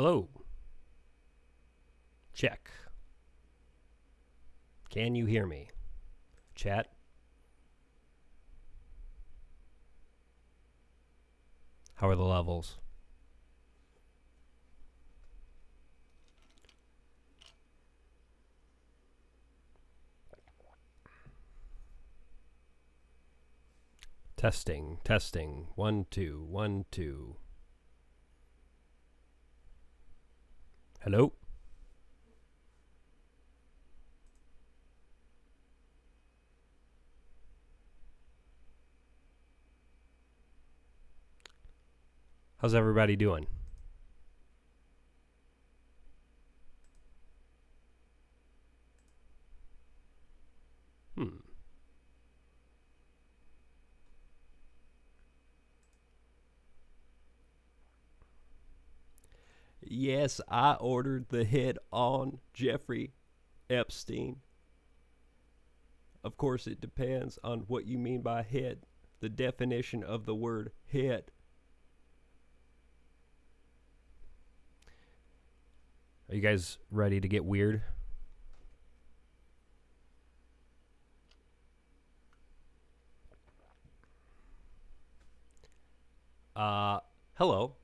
Hello. Check. Can you hear me? Chat. How are the levels? Testing, testing. 1, 2, 1, 2. Hello? How's everybody doing? Yes, I ordered the hit on Jeffrey Epstein. Of course, it depends on what you mean by hit. The definition of the word hit. Are you guys ready to get weird? Hello,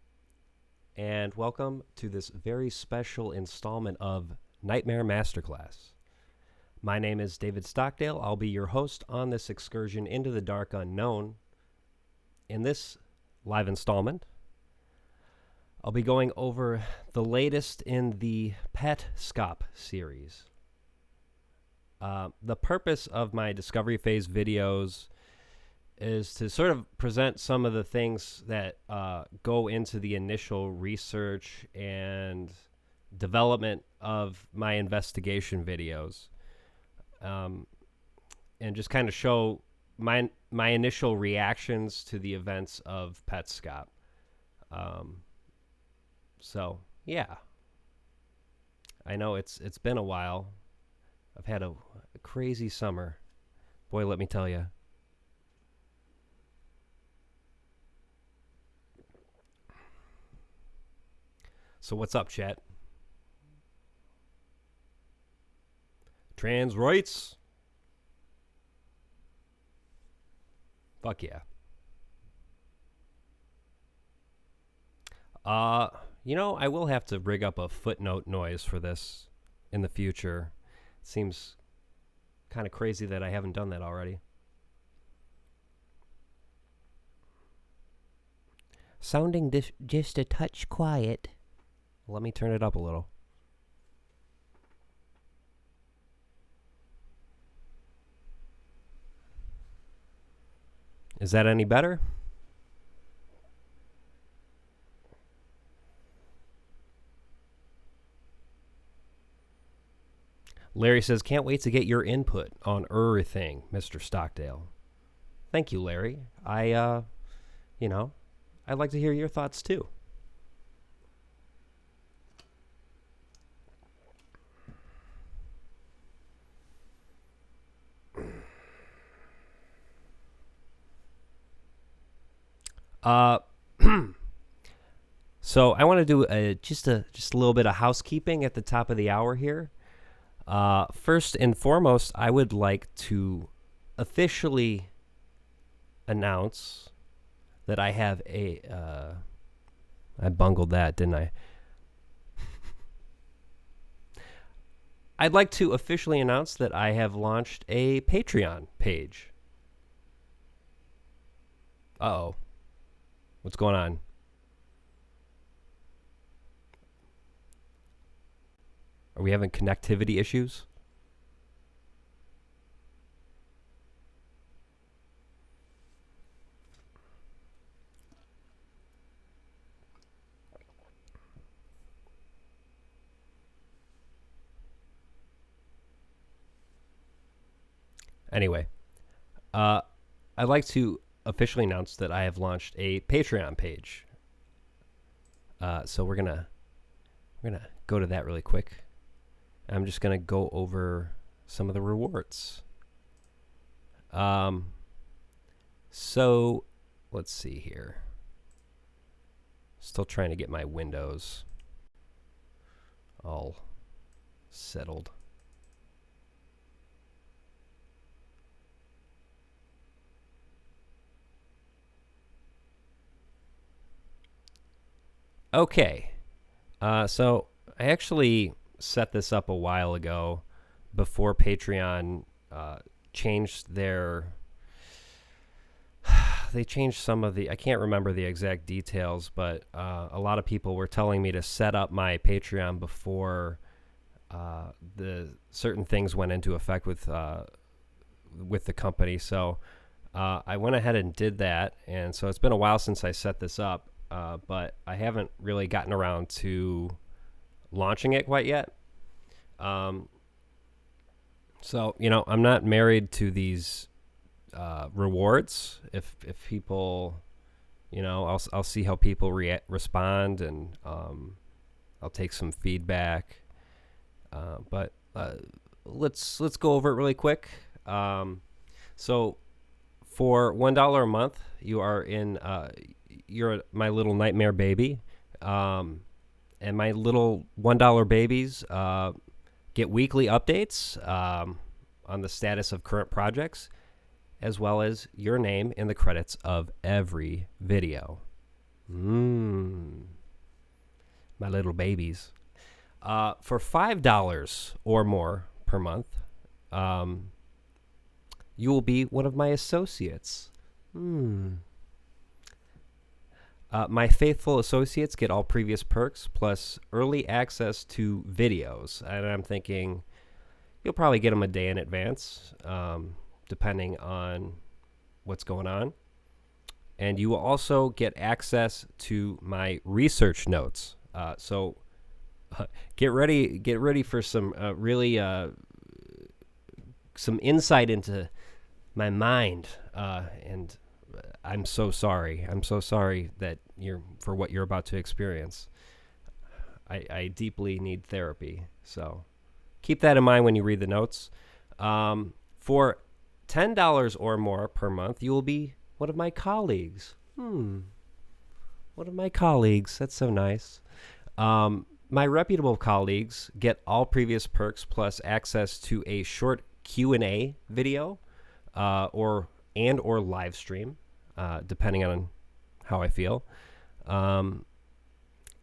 and welcome to this very special installment of Nightmare Masterclass. My name is David Stockdale. I'll be your host on this excursion into the dark unknown. In this live installment, I'll be going over the latest in the Petscop series. The purpose of my Discovery Phase videos is to sort of present some of the things that go into the initial research and development of my investigation videos, and just kind of show my initial reactions to the events of Petscop. So yeah, I know it's been a while. I've had a crazy summer, boy. Let me tell you. So what's up, chat? Trans rights? Fuck yeah. I will have to rig up a footnote noise for this in the future. It seems kind of crazy that I haven't done that already. Sounding just a touch quiet. Let me turn it up a little. Is that any better? Larry says, can't wait to get your input on everything, Mr. Stockdale. Thank you, Larry. I'd like to hear your thoughts too. So I want to do just a little bit of housekeeping at the top of the hour here. First and foremost, I would like to officially announce that I have I bungled that, didn't I? I'd like to officially announce that I have launched a Patreon page. Uh-oh. What's going on? Are we having connectivity issues? Anyway, I'd like to officially announce that I have launched a Patreon page. So we're gonna go to that really quick. I'm just gonna go over some of the rewards. So let's see here. Still trying to get my Windows all settled. Okay, so I actually set this up a while ago before Patreon changed their... They changed some of the... I can't remember the exact details, but a lot of people were telling me to set up my Patreon before the certain things went into effect with the company. So I went ahead and did that, and so it's been a while since I set this up, but I haven't really gotten around to launching it quite yet. So, I'm not married to these rewards. If people, I'll see how people respond, and I'll take some feedback. But let's go over it really quick. So for $1 a month, you're my little nightmare baby. And my little $1 babies get weekly updates on the status of current projects, as well as your name in the credits of every video. My little babies. For $5 or more per month, you will be one of my associates. My faithful associates get all previous perks, plus early access to videos. And I'm thinking you'll probably get them a day in advance, depending on what's going on. And you will also get access to my research notes. So get ready for some really some insight into my mind. And I'm so sorry. I'm so sorry that for what you're about to experience. I deeply need therapy. So keep that in mind when you read the notes. For $10 or more per month, you will be one of my colleagues. One of my colleagues. That's so nice. My reputable colleagues get all previous perks plus access to a short Q&A video or live stream, depending on how I feel.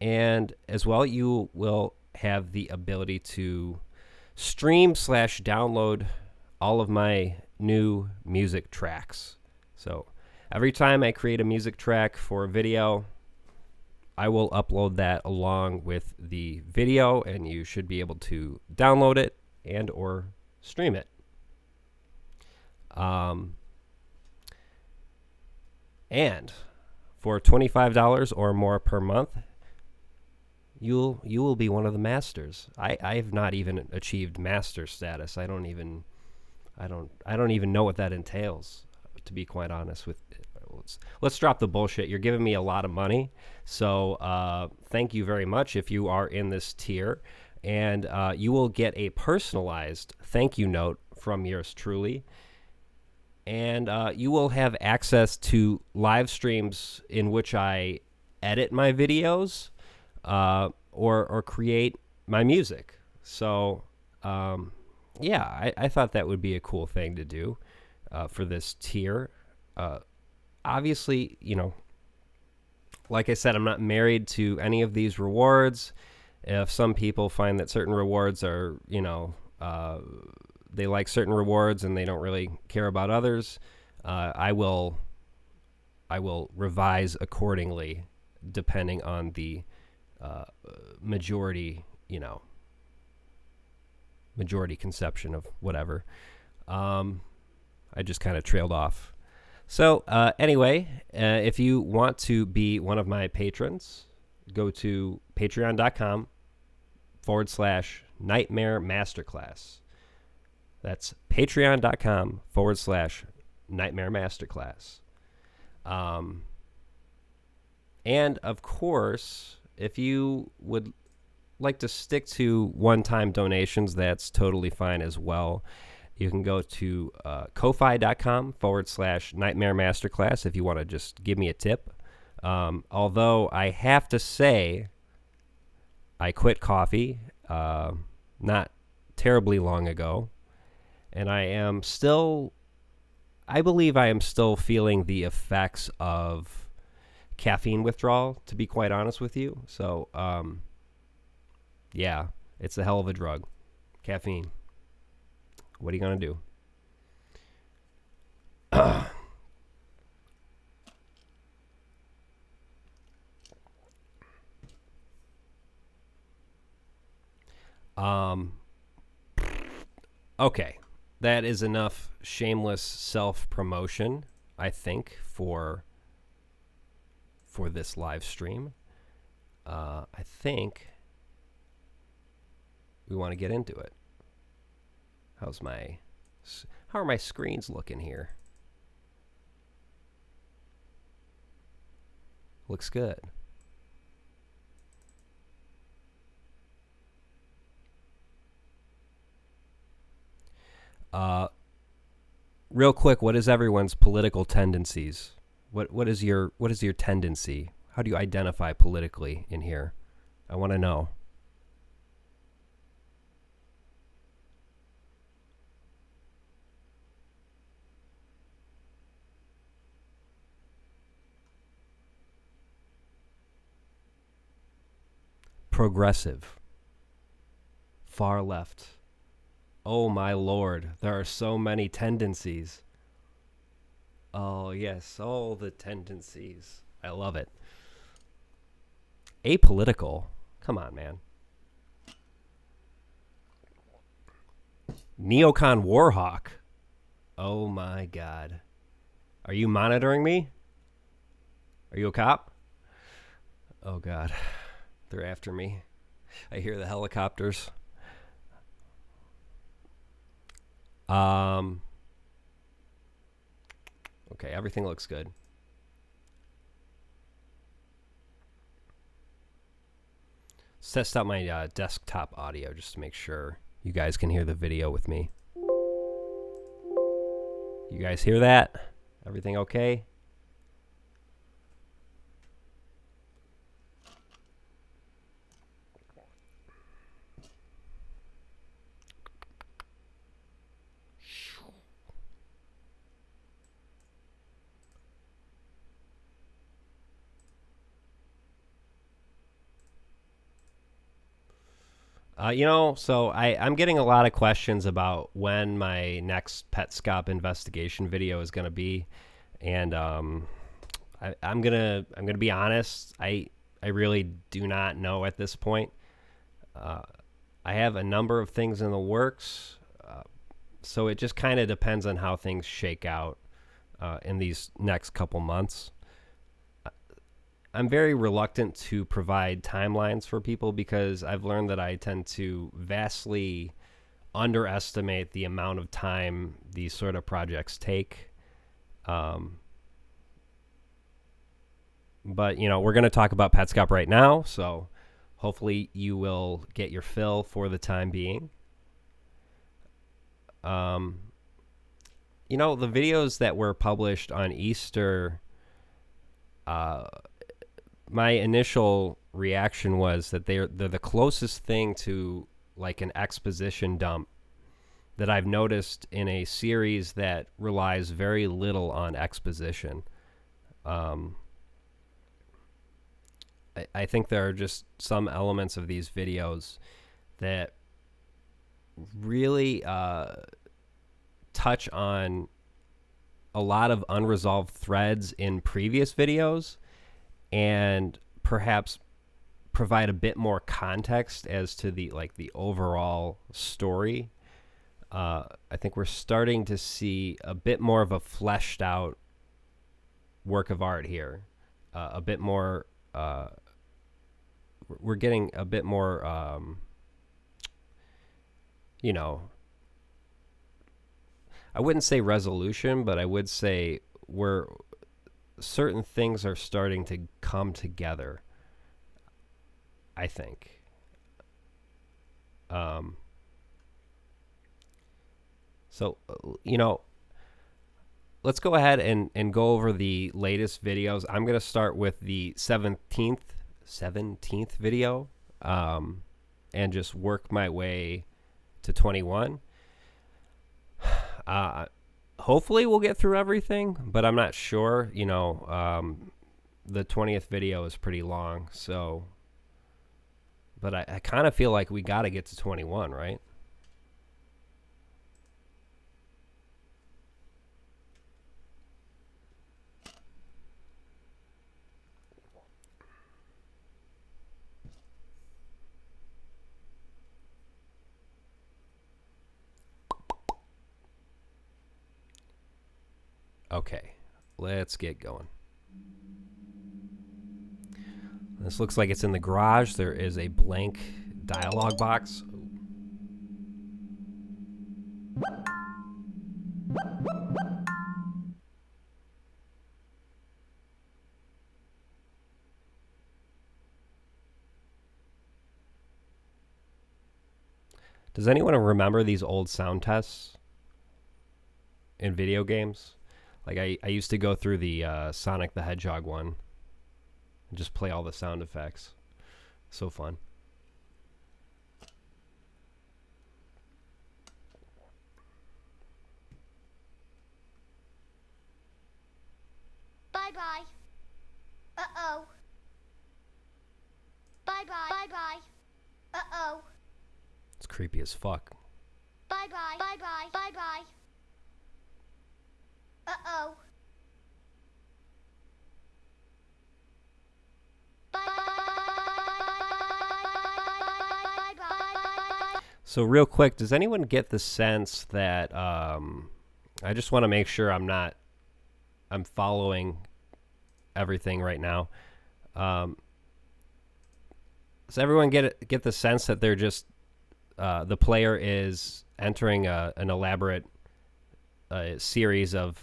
And as well, you will have the ability to stream/download all of my new music tracks. So every time I create a music track for a video, I will upload that along with the video, and you should be able to download it and or stream it. And for $25 or more per month, you will be one of the masters. I have not even achieved master status. I don't even know what that entails, to be quite honest with you. Let's drop the bullshit. You're giving me a lot of money, so thank you very much if you are in this tier, and you will get a personalized thank you note from yours truly, and you will have access to live streams in which I edit my videos or create my music. So yeah, I thought that would be a cool thing to do for this tier. Obviously, like I said, I'm not married to any of these rewards. If some people find that certain rewards are, they like certain rewards and they don't really care about others, I will revise accordingly, depending on the majority conception of whatever. I just kind of trailed off. So anyway, if you want to be one of my patrons, go to patreon.com/Nightmare Masterclass. That's patreon.com/Nightmare Masterclass. And of course, if you would like to stick to one-time donations, that's totally fine as well. You can go to ko-fi.com/Nightmare Masterclass if you want to just give me a tip. Although I have to say, I quit coffee not terribly long ago, and I believe I am still feeling the effects of caffeine withdrawal, to be quite honest with you. So, yeah, it's a hell of a drug. Caffeine. What are you going to do? Okay. That is enough shameless self-promotion, I think, for this live stream. I think we want to get into it. How are my screens looking here? Looks good. Real quick, what is everyone's political tendencies? What is your tendency? How do you identify politically in here? I want to know. Progressive. Far left. Oh my lord, there are so many tendencies. Oh yes, all the tendencies. I love it. Apolitical. Come on, man. Neocon Warhawk. Oh my god. Are you monitoring me? Are you a cop? Oh god. They're after me. I hear the helicopters. Okay, everything looks good. Let's test out my desktop audio just to make sure you guys can hear the video with me. You guys hear that? Everything okay? So I'm getting a lot of questions about when my next Petscop investigation video is going to be, and I'm gonna be honest. I really do not know at this point. I have a number of things in the works, so it just kind of depends on how things shake out in these next couple months. I'm very reluctant to provide timelines for people because I've learned that I tend to vastly underestimate the amount of time these sort of projects take. But, we're going to talk about Petscop right now, so hopefully you will get your fill for the time being. The videos that were published on Easter, my initial reaction was that they're the closest thing to like an exposition dump that I've noticed in a series that relies very little on exposition. I think there are just some elements of these videos that really touch on a lot of unresolved threads in previous videos, and perhaps provide a bit more context as to the overall story. I think we're starting to see a bit more of a fleshed out work of art here. A bit more. We're getting a bit more. I wouldn't say resolution, but I would say certain things are starting to come together, I think. So, let's go ahead and go over the latest videos. I'm going to start with the 17th video. and just work my way to 21. Hopefully we'll get through everything, but I'm not sure. You know, the 20th video is pretty long, so... But I kind of feel like we got to get to 21, right? Okay, let's get going. This looks like it's in the garage. There is a blank dialog box. Does anyone remember these old sound tests in video games? Like I used to go through the Sonic the Hedgehog one and just play all the sound effects. So fun. Bye-bye. Uh-oh. Bye-bye. Bye-bye. Uh-oh. It's creepy as fuck. Bye-bye. Bye-bye. Bye-bye. Uh-oh. So real quick, does anyone get the sense that I just want to make sure I'm following everything right now. Does everyone get the sense that they're just the player is entering an elaborate series of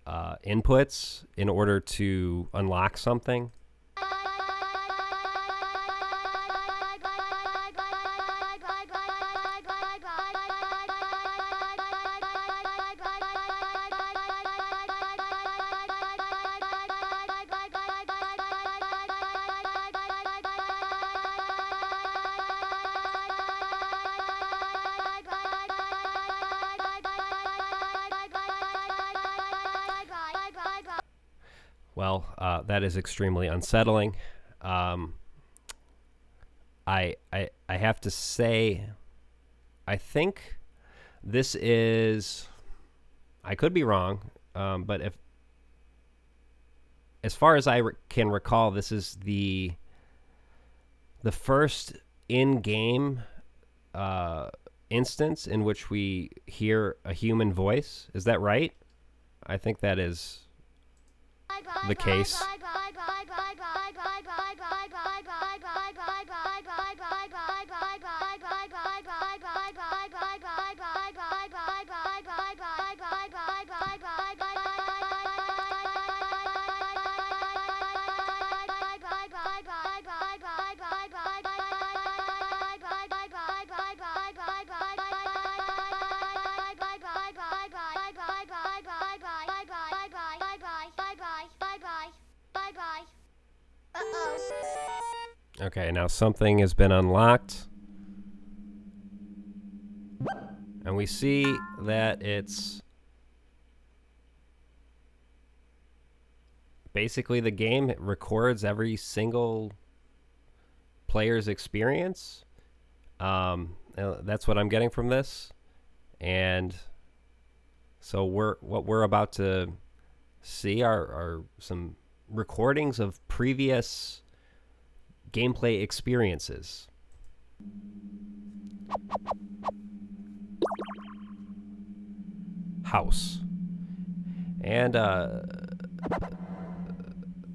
inputs in order to unlock something? Well, that is extremely unsettling. I have to say, I think this is, I could be wrong, but as far as I can recall, this is the first in-game instance in which we hear a human voice. Is that right? I think that is the case. Okay, now something has been unlocked. And we see that it's basically the game. It records every single player's experience. That's what I'm getting from this. And so what we're about to see are some recordings of previous gameplay experiences. House. And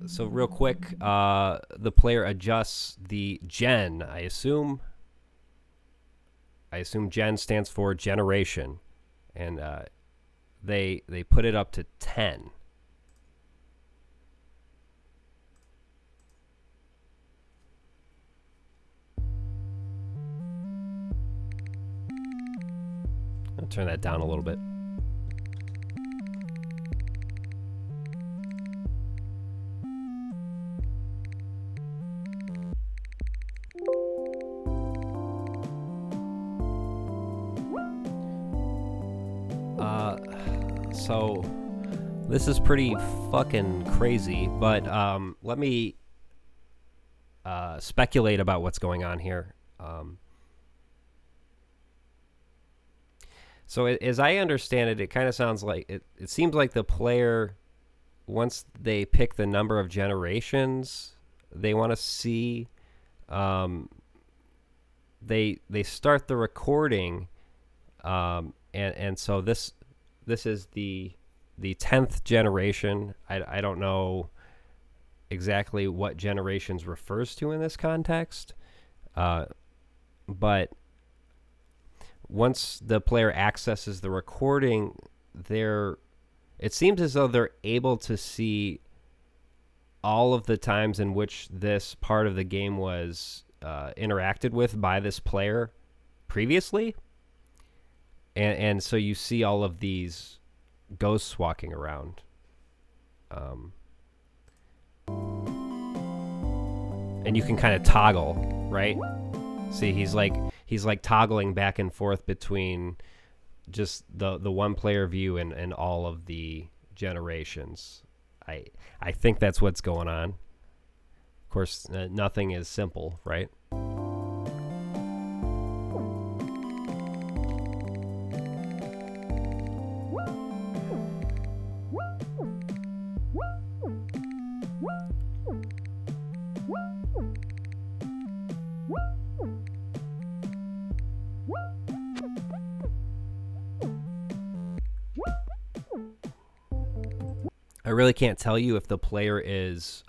so real quick, the player adjusts the gen. I assume gen stands for generation, and they put it up to 10. I'll turn that down a little bit. So this is pretty fucking crazy, but let me speculate about what's going on here. So as I understand it, it kind of sounds like it seems like the player, once they pick the number of generations they want to see, they start the recording, and so this is the 10th generation. I don't know exactly what generations refers to in this context, but once the player accesses the recording, it seems as though they're able to see all of the times in which this part of the game was interacted with by this player previously. And so you see all of these ghosts walking around. And you can kind of toggle, right? See, he's like toggling back and forth between just the one player view and all of the generations. I think that's what's going on. Of course, nothing is simple, right? I really can't tell you if the player is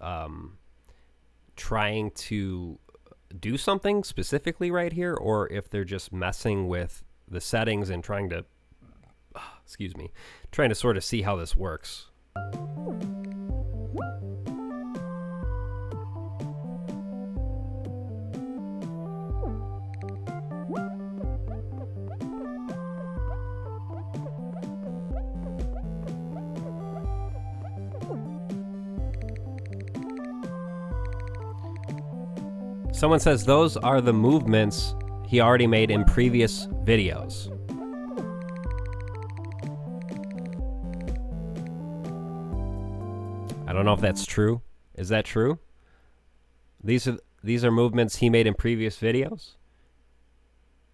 trying to do something specifically right here, or if they're just messing with the settings and trying to sort of see how this works. Someone says those are the movements he already made in previous videos. I don't know if that's true. Is that true? These are movements he made in previous videos?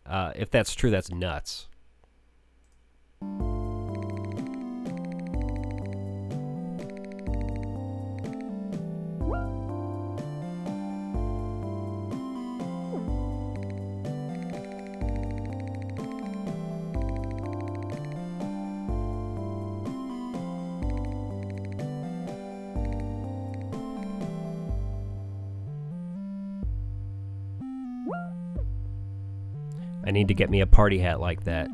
If that's true, that's nuts. I need to get me a party hat like that.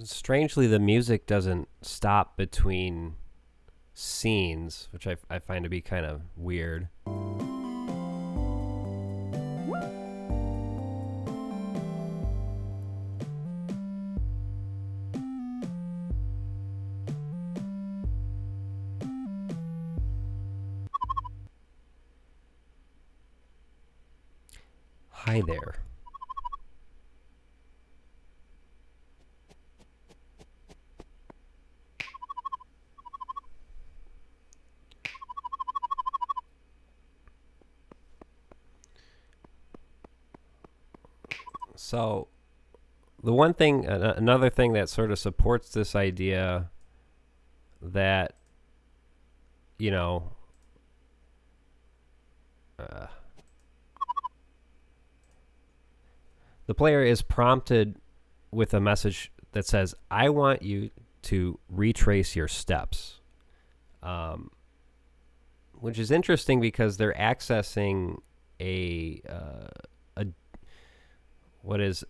Strangely, the music doesn't stop between scenes, which I find to be kind of weird. Hi there. So, the one thing, another thing that sort of supports this idea that, you know, the player is prompted with a message that says, I want you to retrace your steps. Which is interesting because they're accessing what is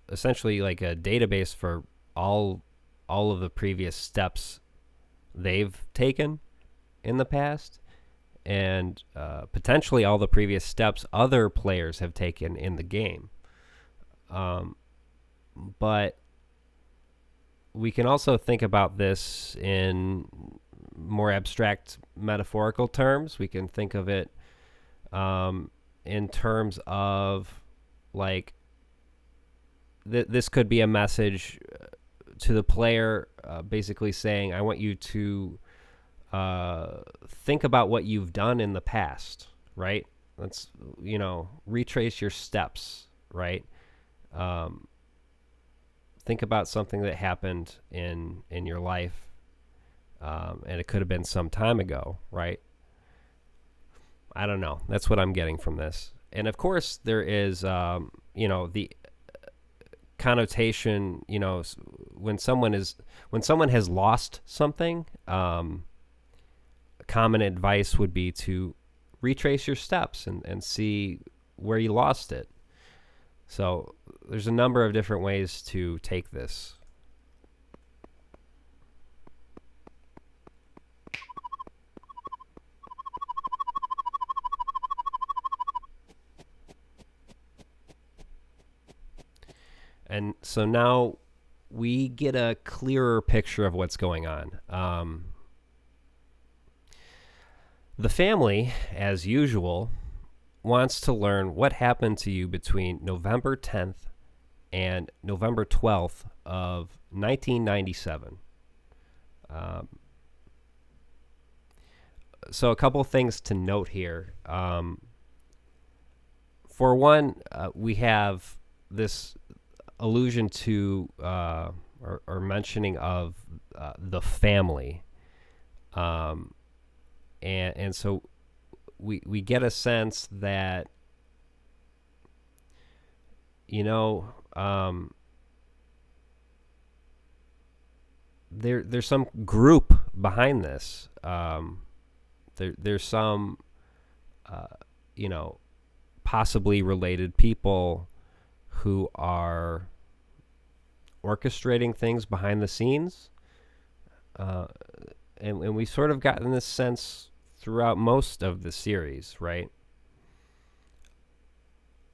essentially like a database for all of the previous steps they've taken in the past, and potentially all the previous steps other players have taken in the game. But we can also think about this in more abstract metaphorical terms. We can think of it in terms of like this could be a message to the player, basically saying, I want you to think about what you've done in the past, right? Let's, retrace your steps, right? Think about something that happened in your life, and it could have been some time ago, right? I don't know. That's what I'm getting from this. And of course, there is, the connotation. When someone has lost something, common advice would be to retrace your steps and see where you lost it. So there's a number of different ways to take this. And so now we get a clearer picture of what's going on. The family, as usual, wants to learn what happened to you between November 10th and November 12th of 1997. So a couple things to note here. For one, we have this allusion to or mentioning of the family. And so we get a sense that, there's some group behind this. There's some, possibly related people who are orchestrating things behind the scenes. And we've sort of gotten this sense throughout most of the series, right?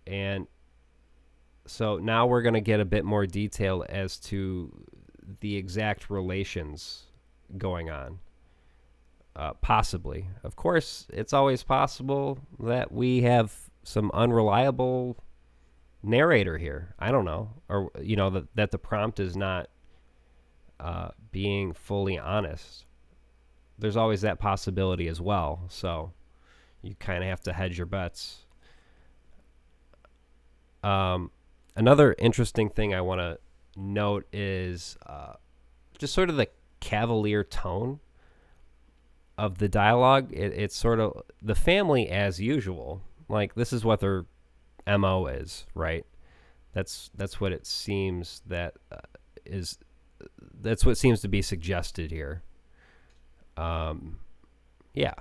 And so now we're going to get a bit more detail as to the exact relations going on. Possibly. Of course, it's always possible that we have some unreliable narrator here. I don't know. Or, that the prompt is not being fully honest. There's always that possibility as well. So you kind of have to hedge your bets. Another interesting thing I want to note is just sort of the cavalier tone of the dialogue. It's sort of the family as usual. Like, this is what their MO is, right? That's what it seems that's what seems to be suggested here. Yeah.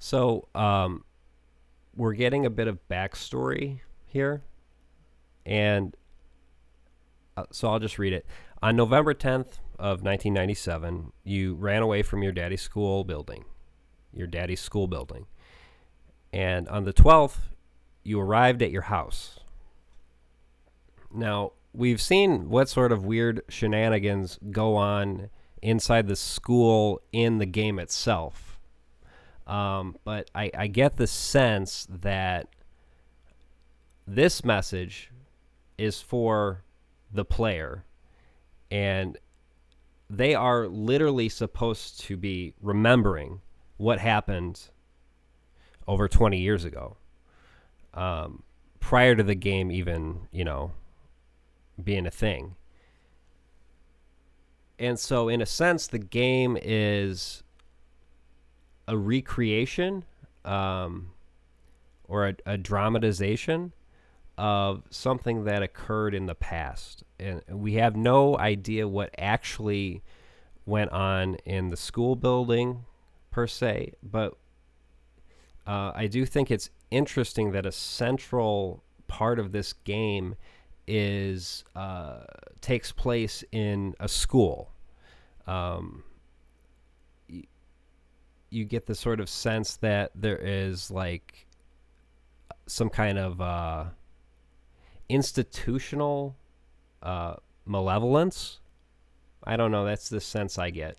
So, we're getting a bit of backstory here, and so I'll just read it. On November 10th of 1997, you ran away from your daddy's school building. And on the 12th, you arrived at your house. Now, we've seen what sort of weird shenanigans go on inside the school in the game itself. But I get the sense that this message is for the player, and they are literally supposed to be remembering what happened over 20 years ago, prior to the game even, being a thing. And so in a sense, the game is a recreation, or a dramatization of something that occurred in the past. And we have no idea what actually went on in the school building per se, but I do think it's interesting that a central part of this game is takes place in a school. You get the sort of sense that there is like some kind of institutional malevolence. I don't know. That's the sense I get.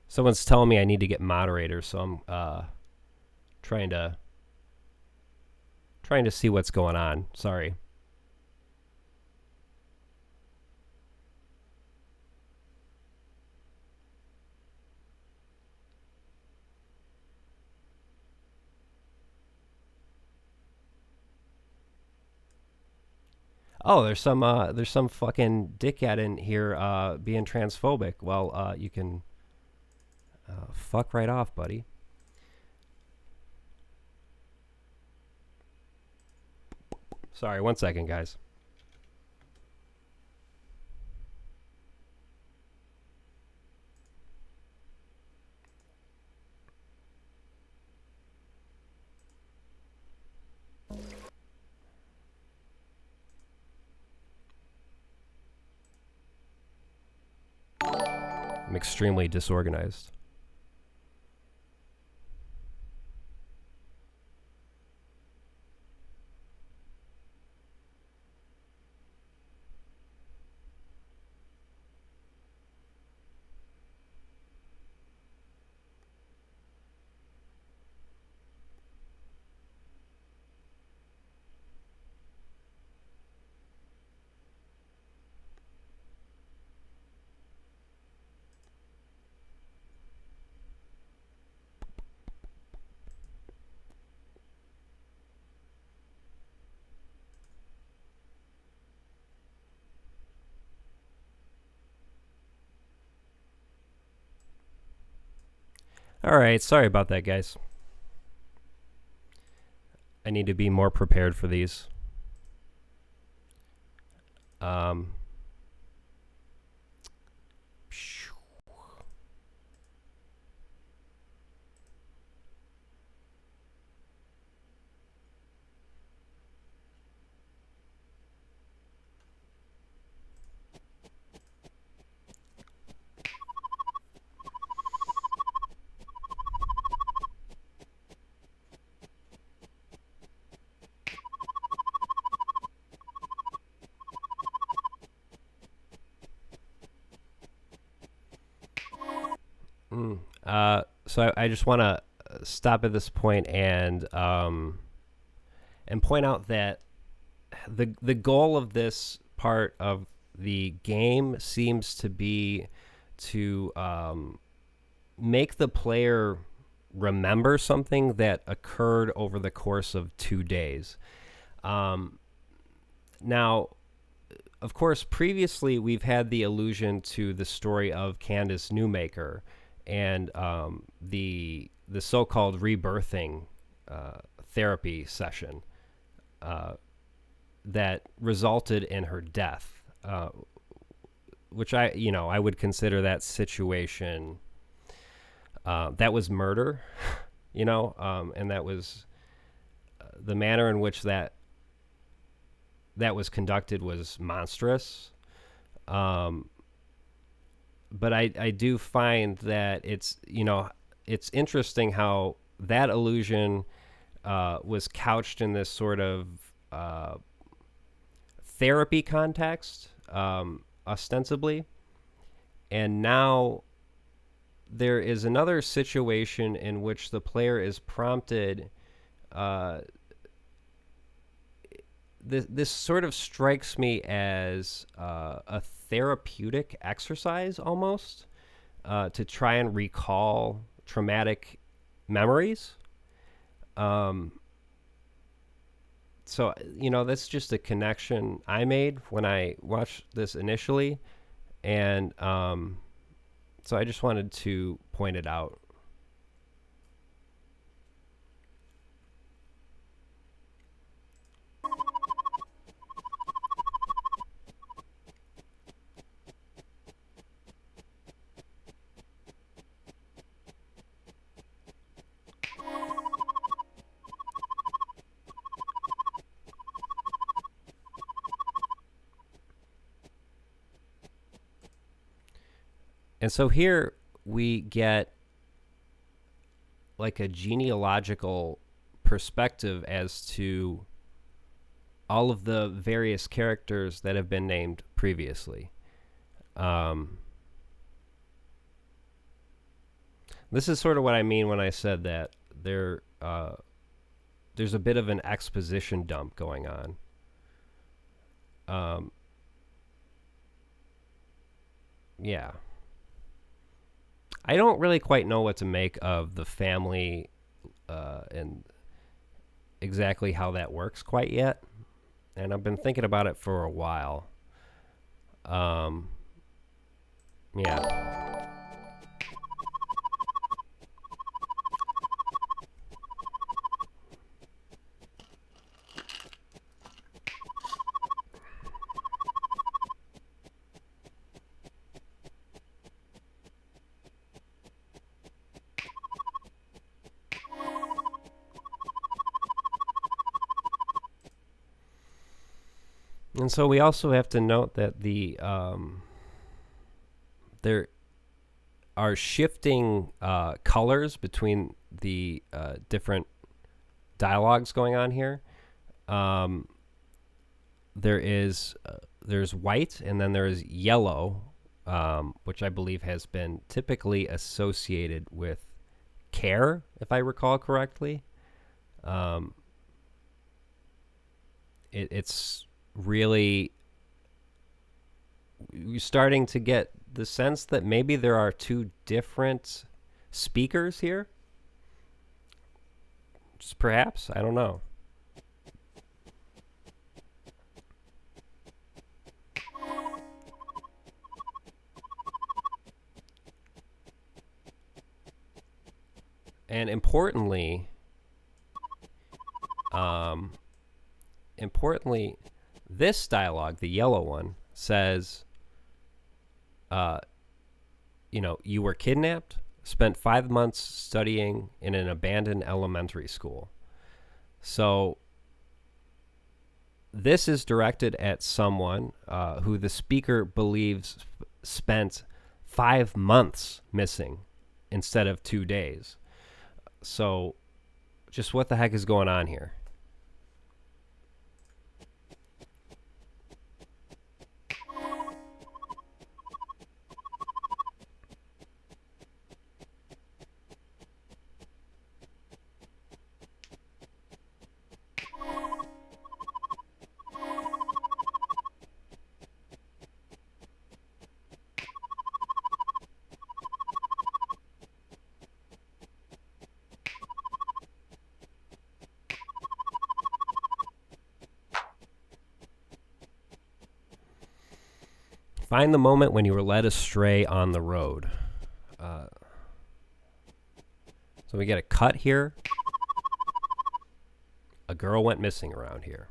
Someone's telling me I need to get moderators, so I'm trying to see what's going on. Sorry. Oh, there's some fucking dickhead in here being transphobic. Well, you can fuck right off, buddy. Sorry, 1 second, guys. I'm extremely disorganized. All right, sorry about that, guys. I need to be more prepared for these. So I just want to stop at this point and point out that the goal of this part of the game seems to be to make the player remember something that occurred over the course of 2 days. Now, of course, previously we've had the allusion to the story of Candace Newmaker and the so-called rebirthing therapy session that resulted in her death, which I would consider that situation that was murder, and that was the manner in which that was conducted was monstrous. But I do find that it's interesting how that illusion was couched in this sort of therapy context, ostensibly. And now there is another situation in which the player is prompted. This sort of strikes me as a therapeutic exercise almost, to try and recall traumatic memories. So, that's just a connection I made when I watched this initially. And so I just wanted to point it out. And so here we get like a genealogical perspective as to all of the various characters that have been named previously. This is sort of what I mean when I said that there's a bit of an exposition dump going on. Yeah. I don't really quite know what to make of the family and exactly how that works quite yet. And I've been thinking about it for a while. Yeah. And so we also have to note that there are shifting colors between the different dialogues going on here. There's white, and then there's yellow, which I believe has been typically associated with care, if I recall correctly. It's really, you're starting to get the sense that maybe there are two different speakers here. Just perhaps, I don't know. And importantly, this dialogue, the yellow one, says, you were kidnapped, spent 5 months studying in an abandoned elementary school. So this is directed at someone who the speaker believes spent 5 months missing instead of 2 days. So just what the heck is going on here? Find the moment when you were led astray on the road. So we get a cut here. A girl went missing around here.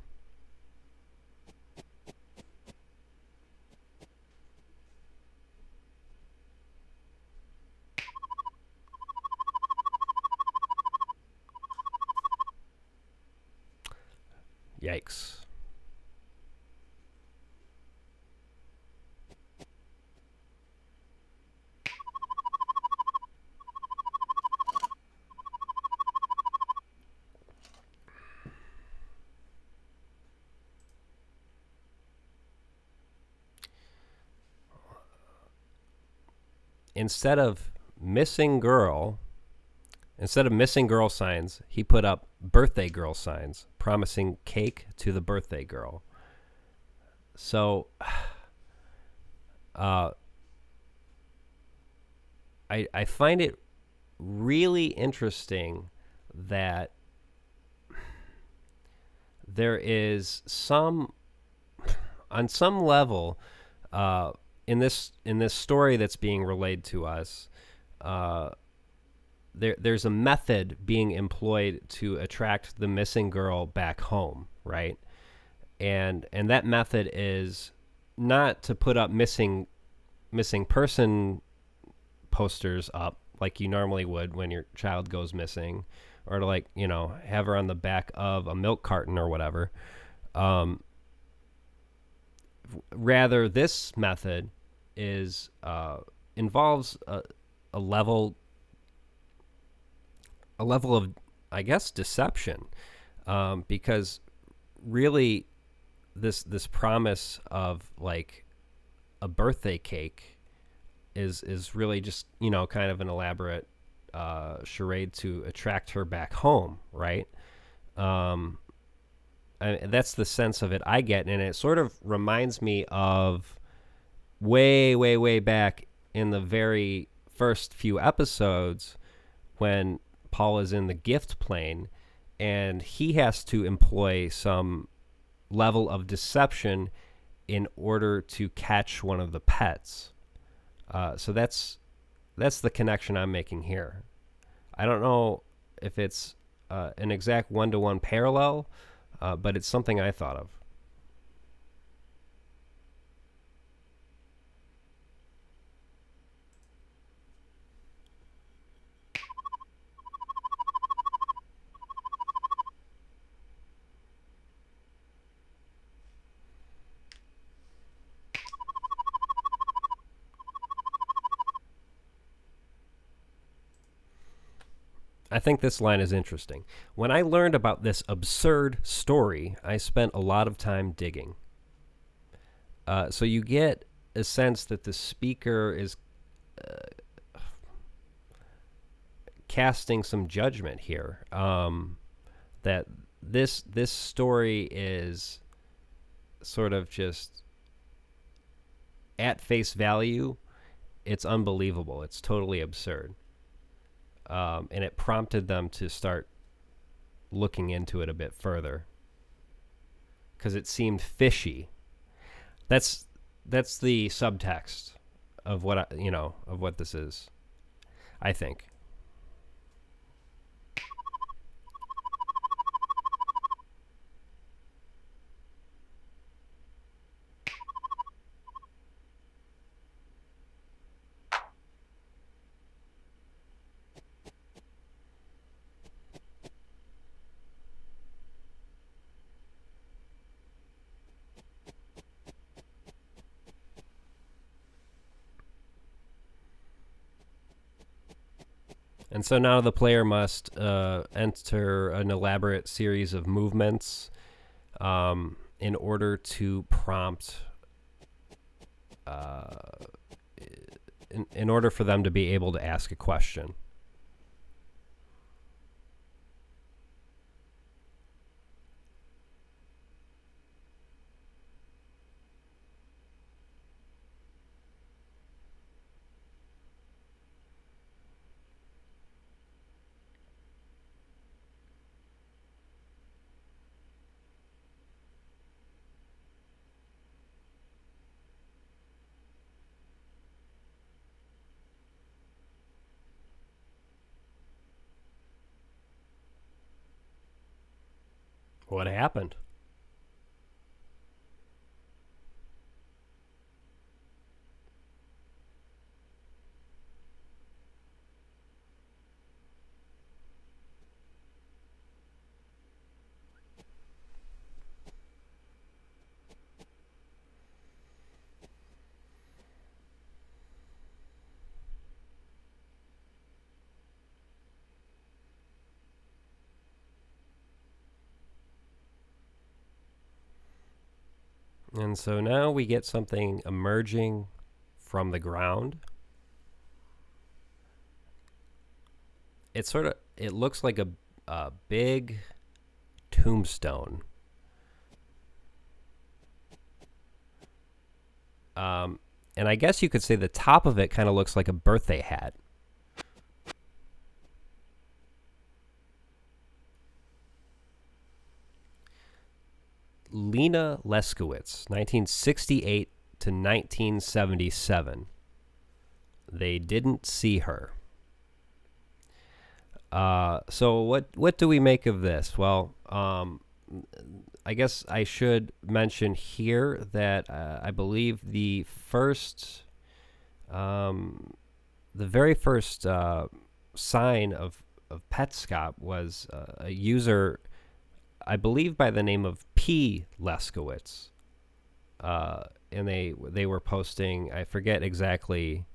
Yikes. Instead of missing girl signs, he put up birthday girl signs promising cake to the birthday girl. So I find it really interesting that there is on some level, in this story that's being relayed to us, there's a method being employed to attract the missing girl back home, right? And that method is not to put up missing person posters up like you normally would when your child goes missing, or to, like, have her on the back of a milk carton or whatever. Rather, this method is involves a level of, I guess, deception, because really this promise of, like, a birthday cake is really just, kind of an elaborate charade to attract her back home, right? That's the sense of it I get, and it sort of reminds me of way, way, way back in the very first few episodes when Paul is in the gift plane and he has to employ some level of deception in order to catch one of the pets. So that's the connection I'm making here. I don't know if it's an exact one-to-one parallel, but it's something I thought of. I think this line is interesting. When I learned about this absurd story, I spent a lot of time digging. So you get a sense that the speaker is casting some judgment here. That this story is sort of just at face value. It's unbelievable. It's totally absurd. And it prompted them to start looking into it a bit further because it seemed fishy. That's the subtext of what of what this is, I think. And so now the player must enter an elaborate series of movements in order to prompt, in order for them to be able to ask a question. What happened? And so now we get something emerging from the ground. It looks like a big tombstone. And I guess you could say the top of it kind of looks like a birthday hat. Lena Leskowitz, 1968 to 1977. They didn't see her. So what do we make of this? Well, I guess I should mention here that I believe the very first sign of Petscop was a user, I believe, by the name of P. Leskowitz, and they were posting, I forget exactly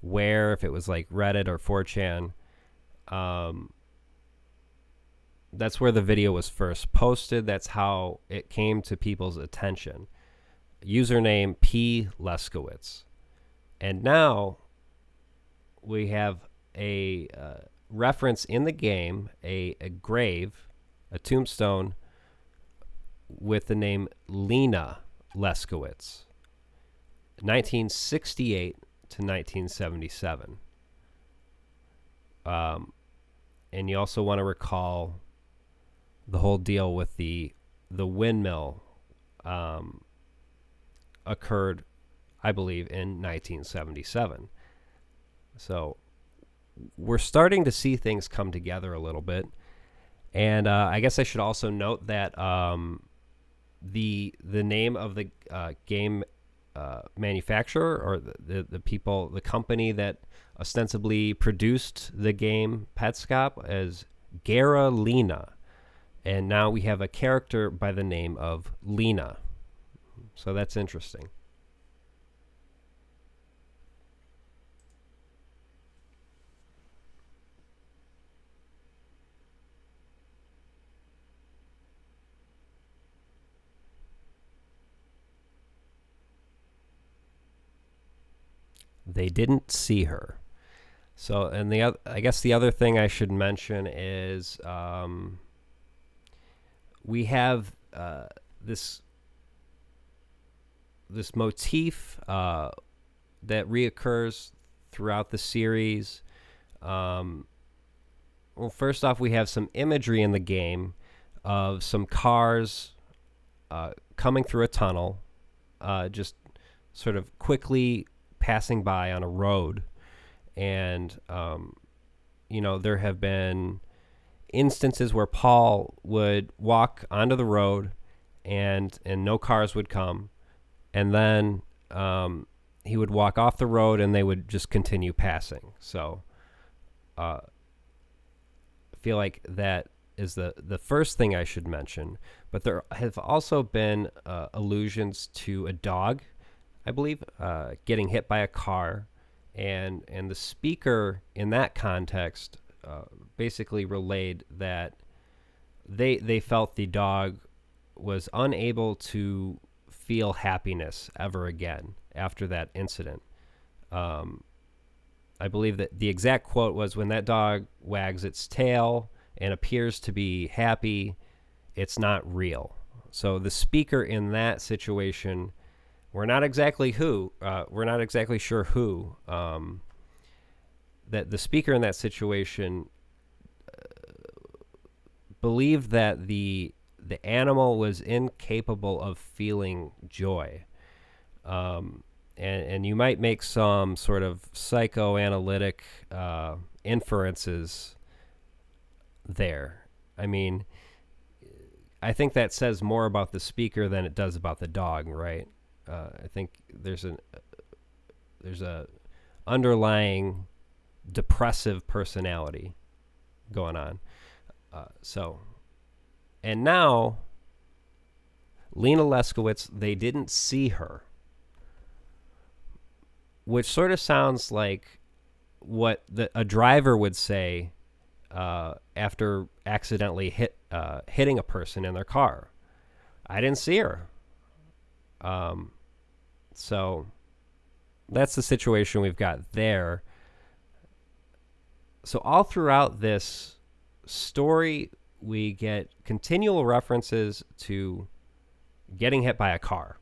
where, if it was like Reddit or 4chan. That's where the video was first posted. That's how it came to people's attention. Username P. Leskowitz. And now we have a reference in the game, a grave, a tombstone with the name Lena Leskowitz, 1968 to 1977. And you also want to recall the whole deal with the windmill occurred, I believe, in 1977. So we're starting to see things come together a little bit. And I guess I should also note that the name of the game manufacturer, or the company that ostensibly produced the game Petscop, is Lena. And now we have a character by the name of Lena. So that's interesting. They didn't see her. So, and I guess the other thing I should mention is we have this motif that reoccurs throughout the series. Well, first off, we have some imagery in the game of some cars coming through a tunnel, just sort of quickly passing by on a road. And, there have been instances where Paul would walk onto the road and no cars would come. And then he would walk off the road and they would just continue passing. So I feel like that is the first thing I should mention. But there have also been allusions to a dog, I believe, getting hit by a car. And the speaker in that context basically relayed that they felt the dog was unable to feel happiness ever again after that incident. I believe that the exact quote was, "When that dog wags its tail and appears to be happy, it's not real." So the speaker in that situation, we're not exactly sure who, that the speaker in that situation believed that the animal was incapable of feeling joy. And you might make some sort of psychoanalytic inferences there. I mean, I think that says more about the speaker than it does about the dog, right? I think there's a underlying depressive personality going on. And now Lena Leskowitz, they didn't see her, which sort of sounds like what a driver would say after accidentally hitting a person in their car. I didn't see her. So that's the situation we've got there. So all throughout this story, we get continual references to getting hit by a car.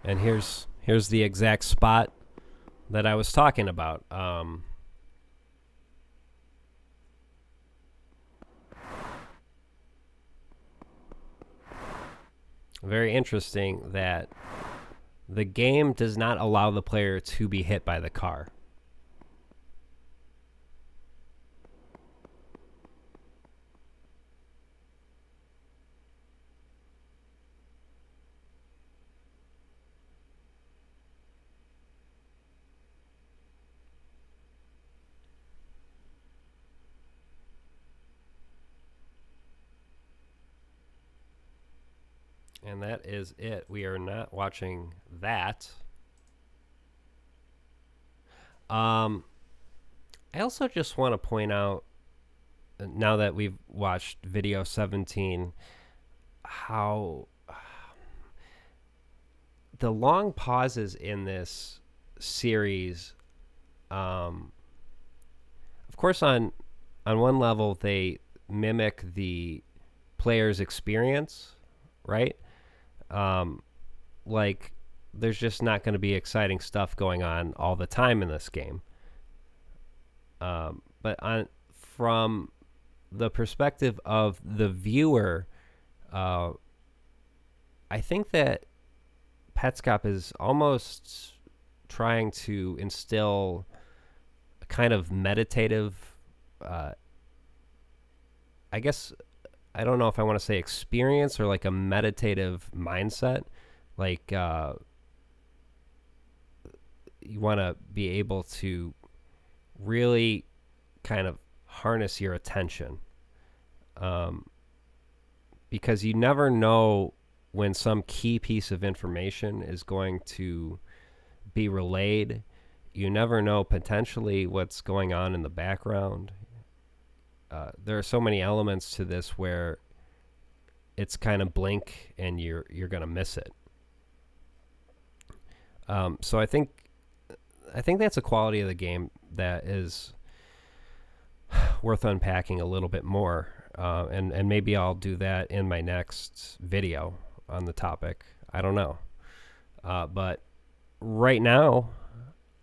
And here's the exact spot that I was talking about. Very interesting that the game does not allow the player to be hit by the car. And that is it. We are not watching that. I also just want to point out, now that we've watched video 17, how the long pauses in this series, of course, on one level, they mimic the player's experience, right? Like, there's just not going to be exciting stuff going on all the time in this game. But from the perspective of the viewer, I think that Petscop is almost trying to instill a kind of meditative, I guess, I don't know if I want to say experience or like a meditative mindset. Like, you want to be able to really kind of harness your attention, because you never know when some key piece of information is going to be relayed. You never know potentially what's going on in the background. There are so many elements to this where it's kind of blink and you're going to miss it. So I think that's a quality of the game that is worth unpacking a little bit more, and maybe I'll do that in my next video on the topic. I don't know, but right now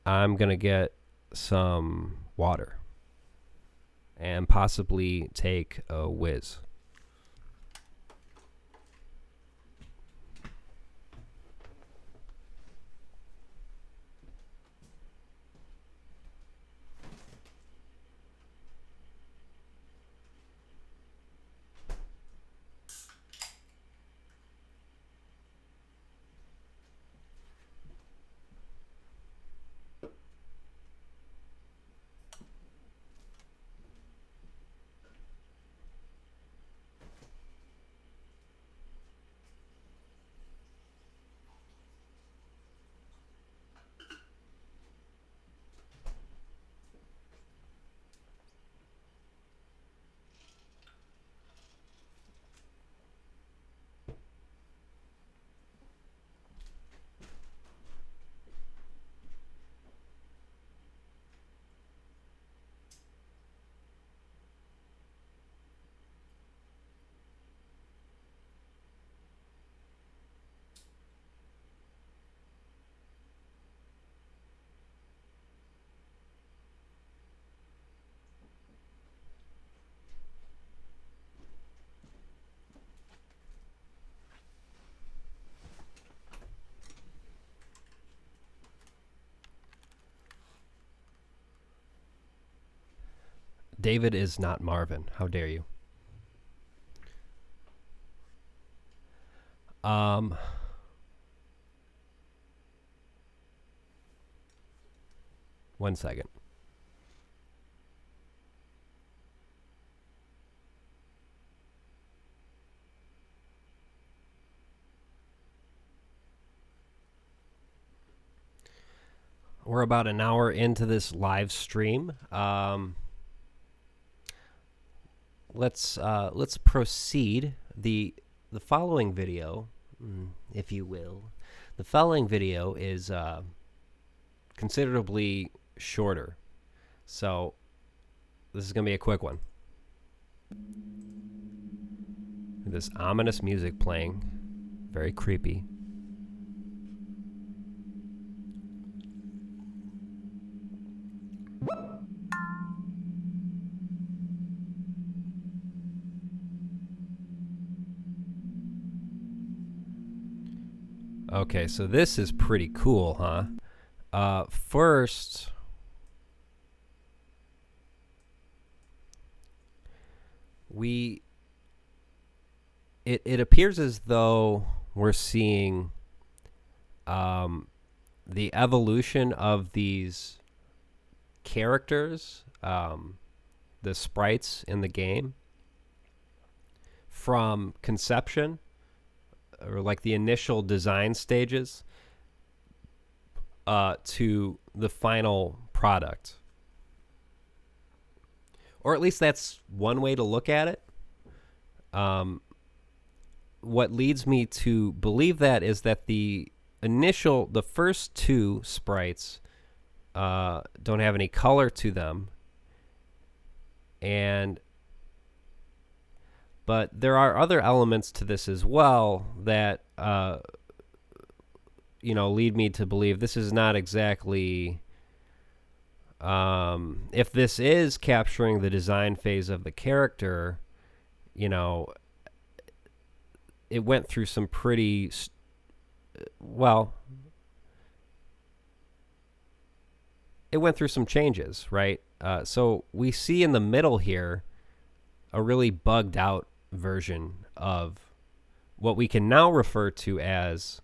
I'm gonna get some water and possibly take a whiz. David is not Marvin. How dare you? One second. We're about an hour into this live stream. Let's proceed. The following video, if you will, the following video is considerably shorter, so this is gonna be a quick one. This ominous music playing, very creepy. Okay, so this is pretty cool, huh? First, it appears as though we're seeing the evolution of these characters, the sprites in the game, from conception, or like the initial design stages, to the final product. Or at least that's one way to look at it. What leads me to believe that is that the first two sprites don't have any color to them, but there are other elements to this as well that lead me to believe this is not exactly, if this is capturing the design phase of the character, it went through some pretty it went through some changes, right? So we see in the middle here a really bugged out version of what we can now refer to as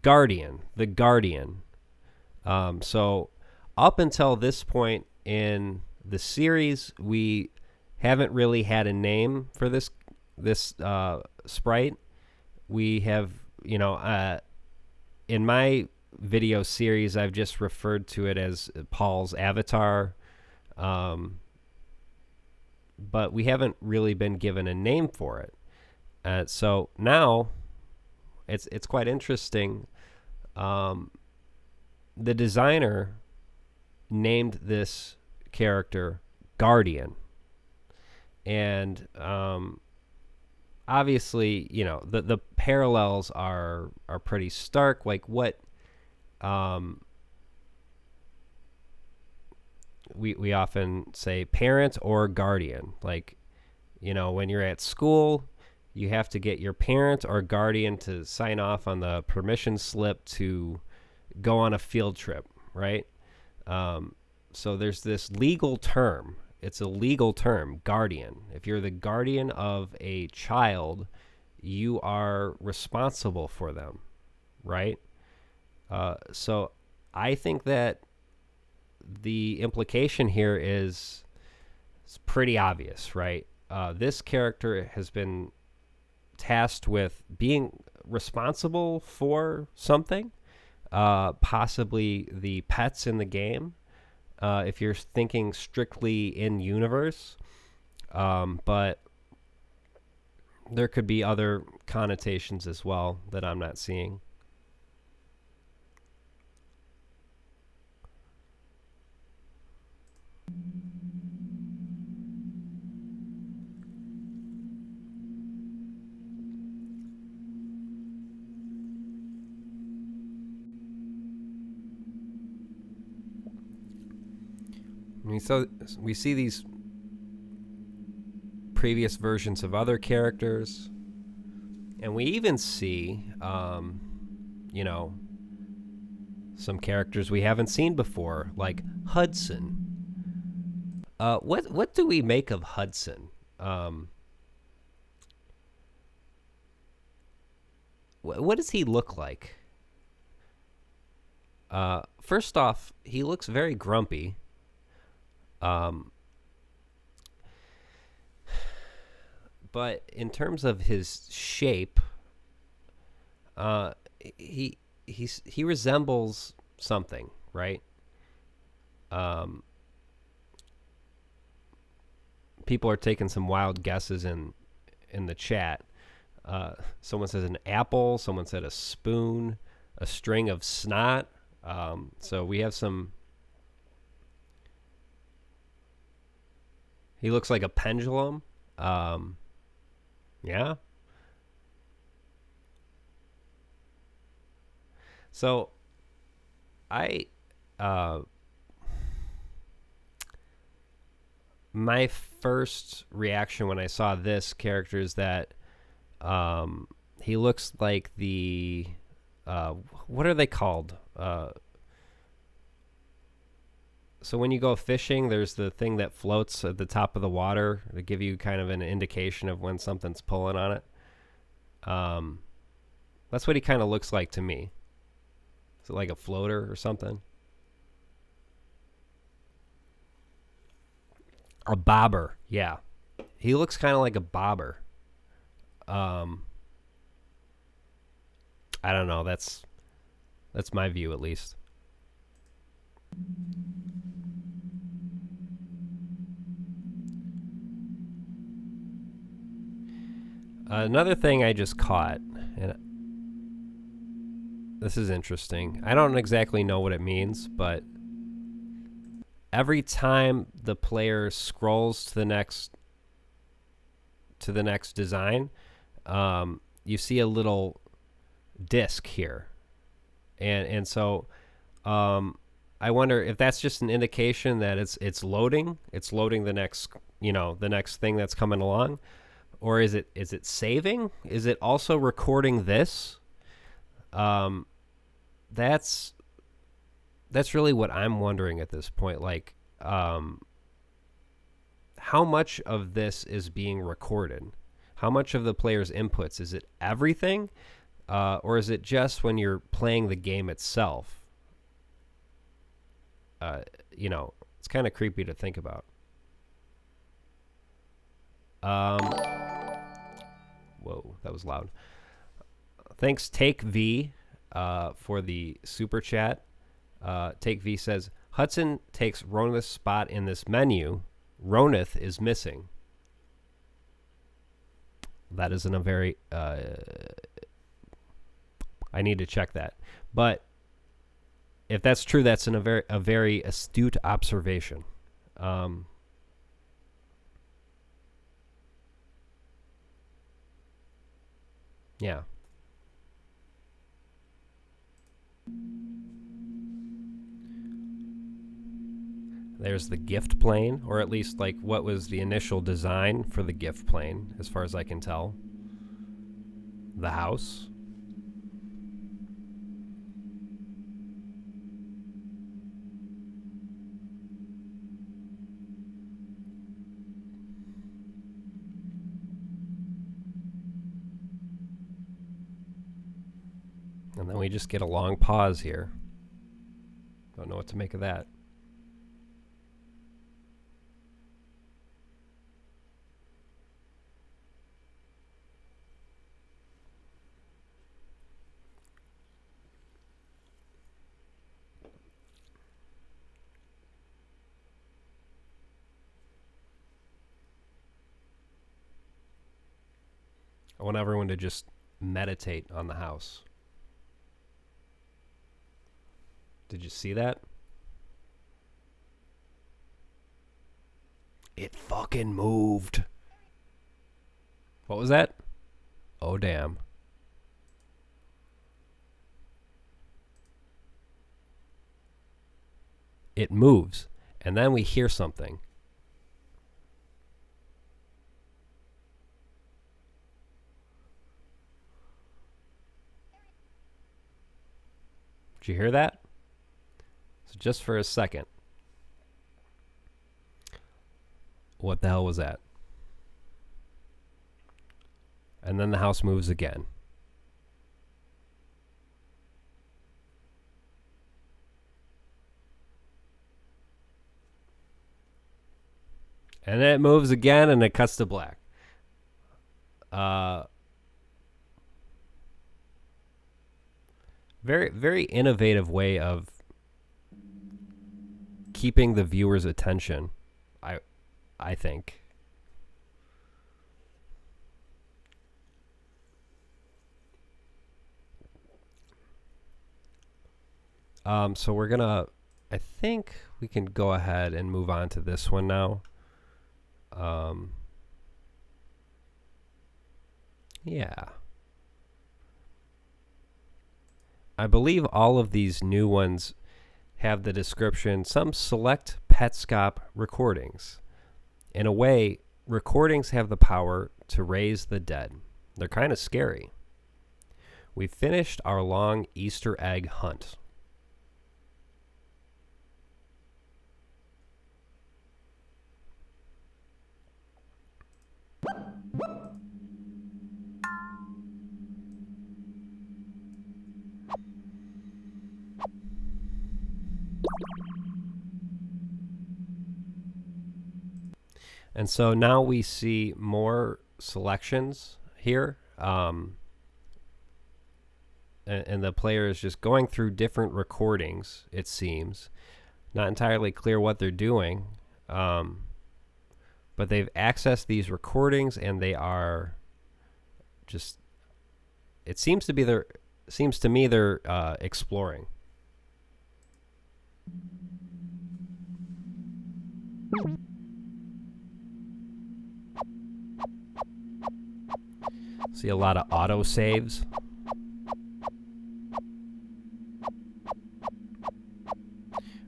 Guardian, the Guardian. So up until this point in the series, we haven't really had a name for this sprite. We have, in my video series, I've just referred to it as Paul's avatar, but we haven't really been given a name for it. So now it's quite interesting. The designer named this character Guardian, and obviously, the parallels are pretty stark. Like what we often say, parent or guardian. Like, when you're at school, you have to get your parent or guardian to sign off on the permission slip to go on a field trip, right? So there's this legal term. It's a legal term, guardian. If you're the guardian of a child, you are responsible for them, right? So I think that the implication here is pretty obvious, right? This character has been tasked with being responsible for something, possibly the pets in the game, if you're thinking strictly in universe, but there could be other connotations as well that I'm not seeing. So we see these previous versions of other characters, and we even see, some characters we haven't seen before, like Hudson. What do we make of Hudson? What does he look like? First off, he looks very grumpy. But in terms of his shape, he resembles something, right? People are taking some wild guesses in the chat. Someone says an apple. Someone said a spoon, a string of snot. So we have some. He looks like a pendulum. Yeah. So my first reaction when I saw this character is that he looks like the what are they called? So when you go fishing, there's the thing that floats at the top of the water to give you kind of an indication of when something's pulling on it. That's what he kind of looks like to me. Is it like a floater or something? A bobber, yeah. He looks kind of like a bobber. I don't know. That's my view, at least. Another thing I just caught, and this is interesting. I don't exactly know what it means, but every time the player scrolls to the next design, you see a little disc here, and so I wonder if that's just an indication that it's loading the next thing that's coming along. Or is it saving? Is it also recording this? That's really what I'm wondering at this point. Like, how much of this is being recorded? How much of the player's inputs? Is it everything? Or is it just when you're playing the game itself? It's kind of creepy to think about. Whoa, that was loud. Thanks, Take V, for the super chat. Take V says, Hudson takes Ronith's spot in this menu. Ronith is missing. That isn't a very... I need to check that. But if that's true, that's a very astute observation. Yeah. There's the gift plane, or at least like what was the initial design for the gift plane, as far as I can tell. The house. And then we just get a long pause here. Don't know what to make of that. I want everyone to just meditate on the house. Did you see that? It fucking moved. What was that? Oh, damn. It moves. And then we hear something. Did you hear that? So just for a second. What the hell was that? And then the house moves again. And then it moves again and it cuts to black. Very, very innovative way of keeping the viewer's attention, I think. So we're gonna, I think we can go ahead and move on to this one now. Yeah. I believe all of these new ones have the description, some select Petscop recordings. In a way, recordings have the power to raise the dead. They're kind of scary. We finished our long Easter egg hunt. And so now we see more selections here. And the player is just going through different recordings, it seems. Not entirely clear what they're doing. But they've accessed these recordings and they are just, it seems to me they're exploring. See a lot of auto saves.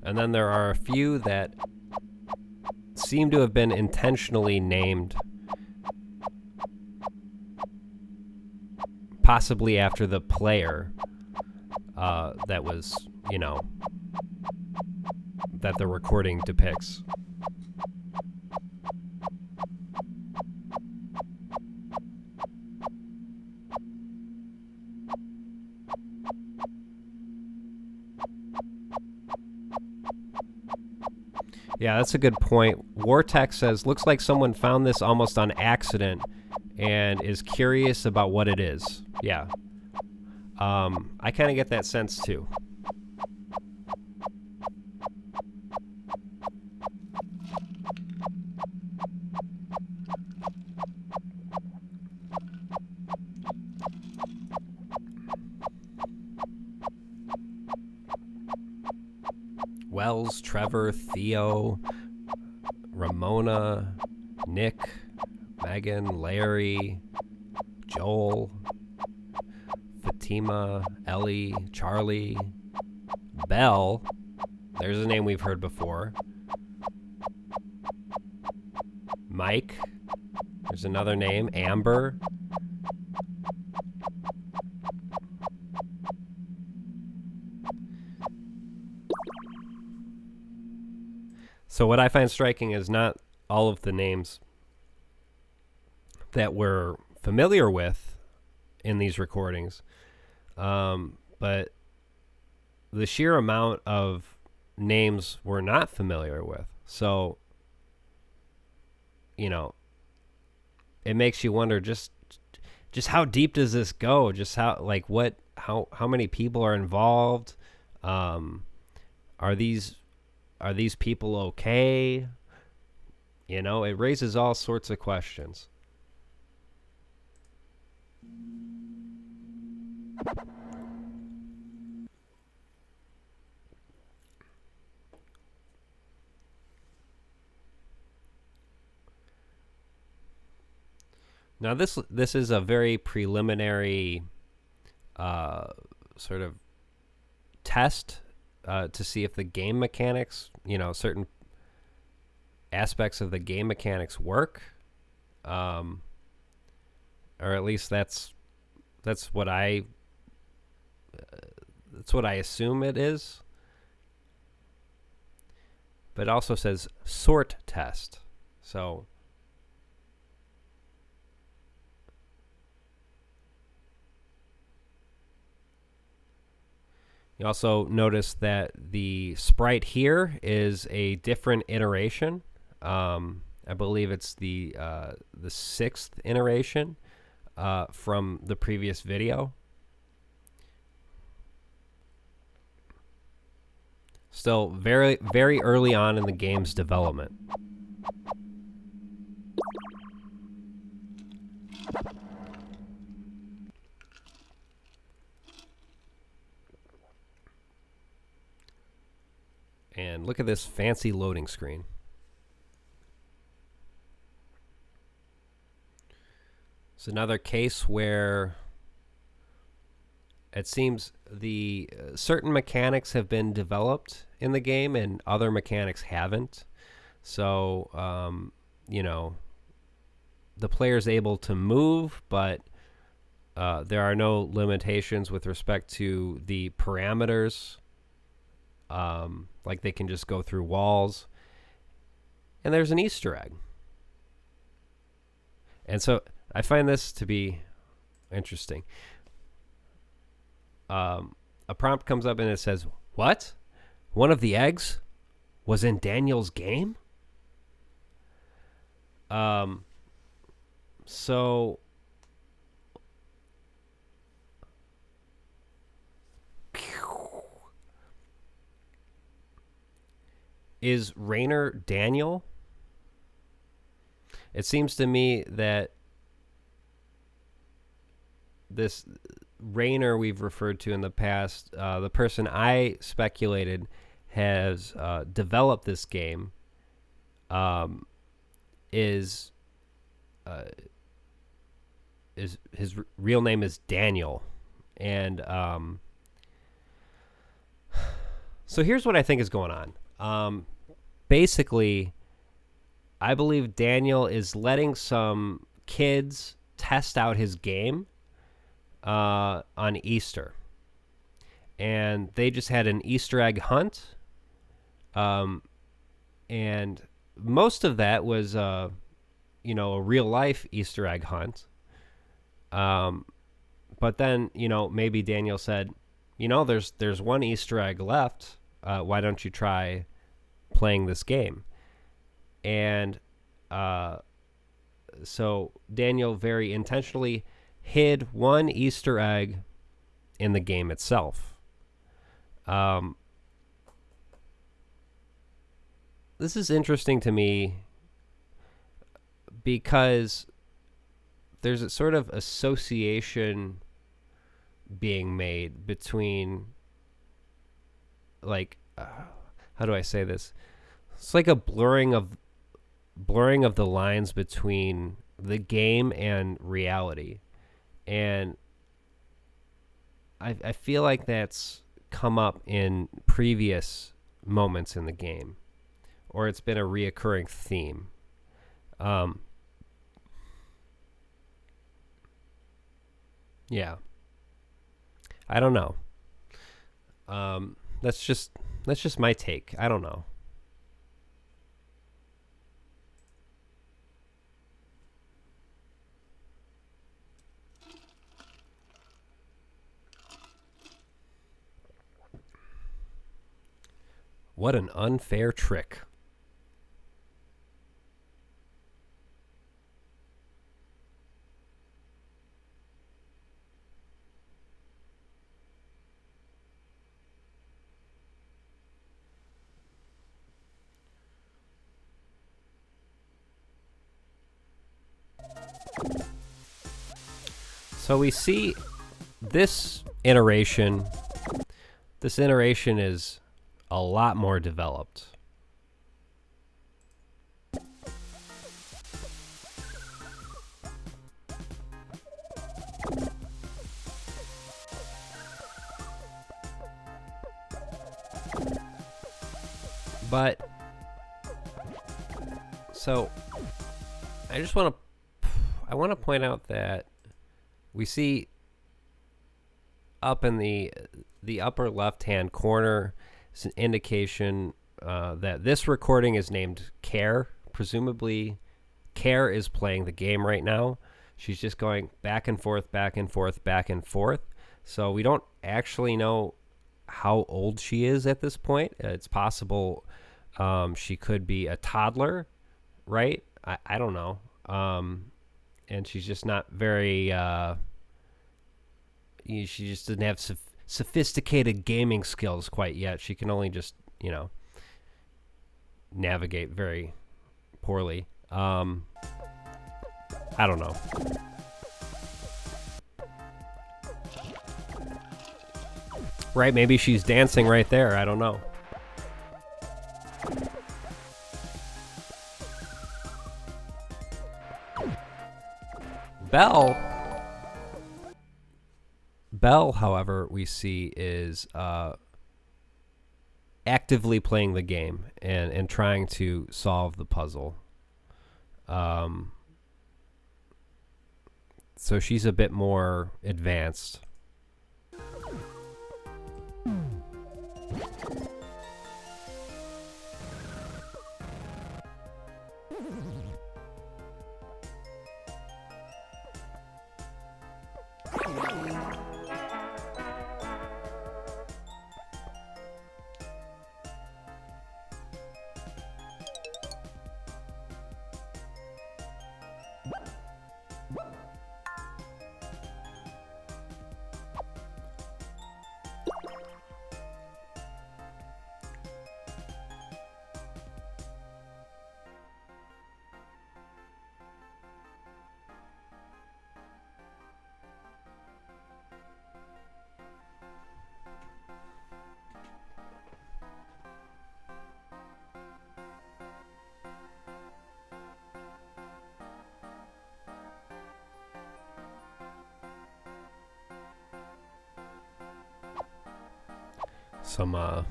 And then there are a few that seem to have been intentionally named, possibly after the player that was, that the recording depicts. Yeah, that's a good point. Wartech says, looks like someone found this almost on accident and is curious about what it is. Yeah. I kind of get that sense too. Wells, Trevor, Theo, Ramona, Nick, Megan, Larry, Joel, Fatima, Ellie, Charlie, Belle. There's a name we've heard before. Mike. There's another name, Amber. So what I find striking is not all of the names that we're familiar with in these recordings, but the sheer amount of names we're not familiar with. So, it makes you wonder just how deep does this go? Just how many people are involved? Are these people okay? It raises all sorts of questions. Now this is a very preliminary sort of test to see if the game mechanics, certain aspects of the game mechanics work, or at least that's what I assume it is. But it also says sort test, so. You also notice that the sprite here is a different iteration. I believe it's the 6th iteration from the previous video. Still very, very early on in the game's development. And look at this fancy loading screen. It's another case where it seems the certain mechanics have been developed in the game and other mechanics haven't. So, the player's able to move, but There are no limitations with respect to the parameters. Like they can just go through walls. And there's an Easter egg. And so I find this to be interesting. A prompt comes up and it says, "What? One of the eggs was in Daniel's game?" So is Rainer Daniel? It seems to me that this Rainer we've referred to in the past, the person I speculated has developed this game, is his real name is Daniel. And so here's what I think is going on. Basically, I believe Daniel is letting some kids test out his game on Easter. And they just had an Easter egg hunt. And most of that was, a real life Easter egg hunt. But then, maybe Daniel said, there's one Easter egg left. Why don't you try playing this game? And so Daniel very intentionally hid one Easter egg in the game itself. This is interesting to me because there's a sort of association being made between, like, how do I say this? It's like a blurring of the lines between the game and reality. And I feel like that's come up in previous moments in the game, or it's been a reoccurring theme. Yeah. I don't know. That's just my take. I don't know. What an unfair trick. So we see this iteration. This iteration is a lot more developed. But so I want to point out that we see up in the upper left-hand corner is an indication that this recording is named Care. Presumably, Care is playing the game right now. She's just going back and forth, back and forth, back and forth. So we don't actually know how old she is at this point. It's possible she could be a toddler, right? I don't know. And she's just not very... she just doesn't have sophisticated gaming skills quite yet. She can only just, navigate very poorly. I don't know. Right, maybe she's dancing right there. I don't know. Belle, however, we see is actively playing the game and trying to solve the puzzle. So she's a bit more advanced. Some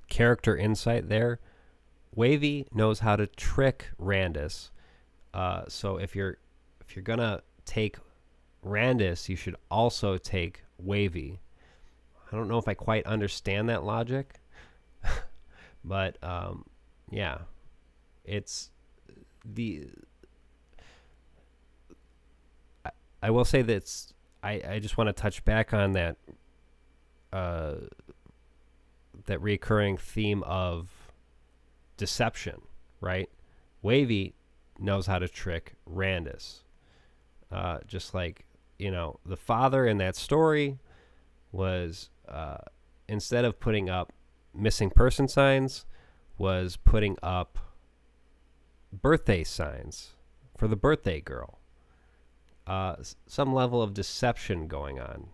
character insight there. Wavy knows how to trick Randus. So if you're gonna take Randus, you should also take Wavy. I don't know if I quite understand that logic, but yeah, it's the. I will say that I just want to touch back on that. That recurring theme of deception, right? Wavy knows how to trick Randus. Just like, the father in that story was, instead of putting up missing person signs, was putting up birthday signs for the birthday girl. Some level of deception going on.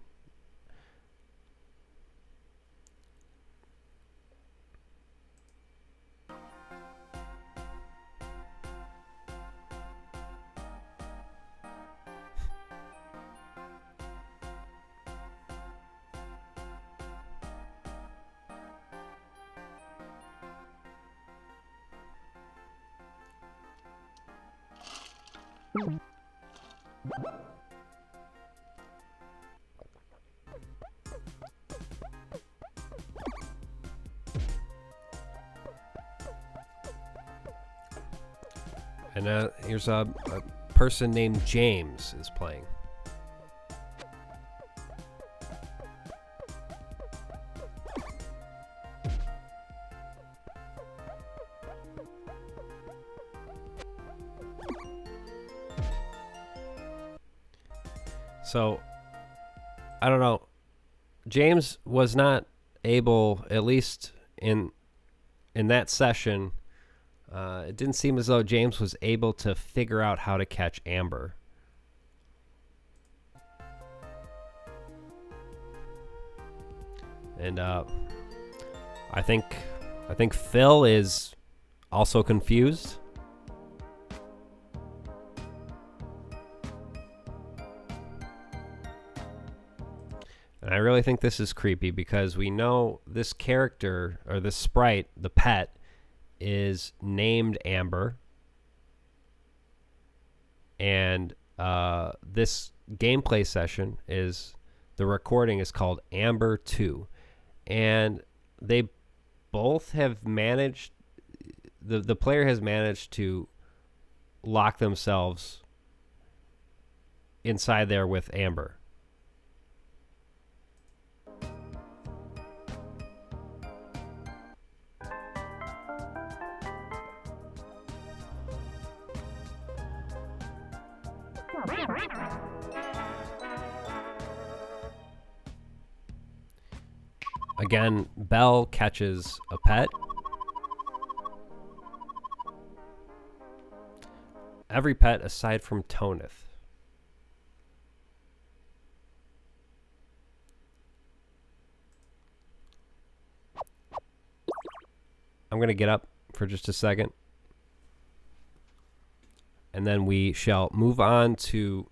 And here's a person named James is playing. So, I don't know. James was not able, at least in that session, it didn't seem as though James was able to figure out how to catch Amber. And I think Phil is also confused. And I really think this is creepy because we know this character, or this sprite, the pet, is named Amber. And this gameplay session the recording is called Amber 2. And they both have managed, the player has managed to lock themselves inside there with Amber. Again, Belle catches a pet. Every pet aside from Tonith. I'm going to get up for just a second. And then we shall move on to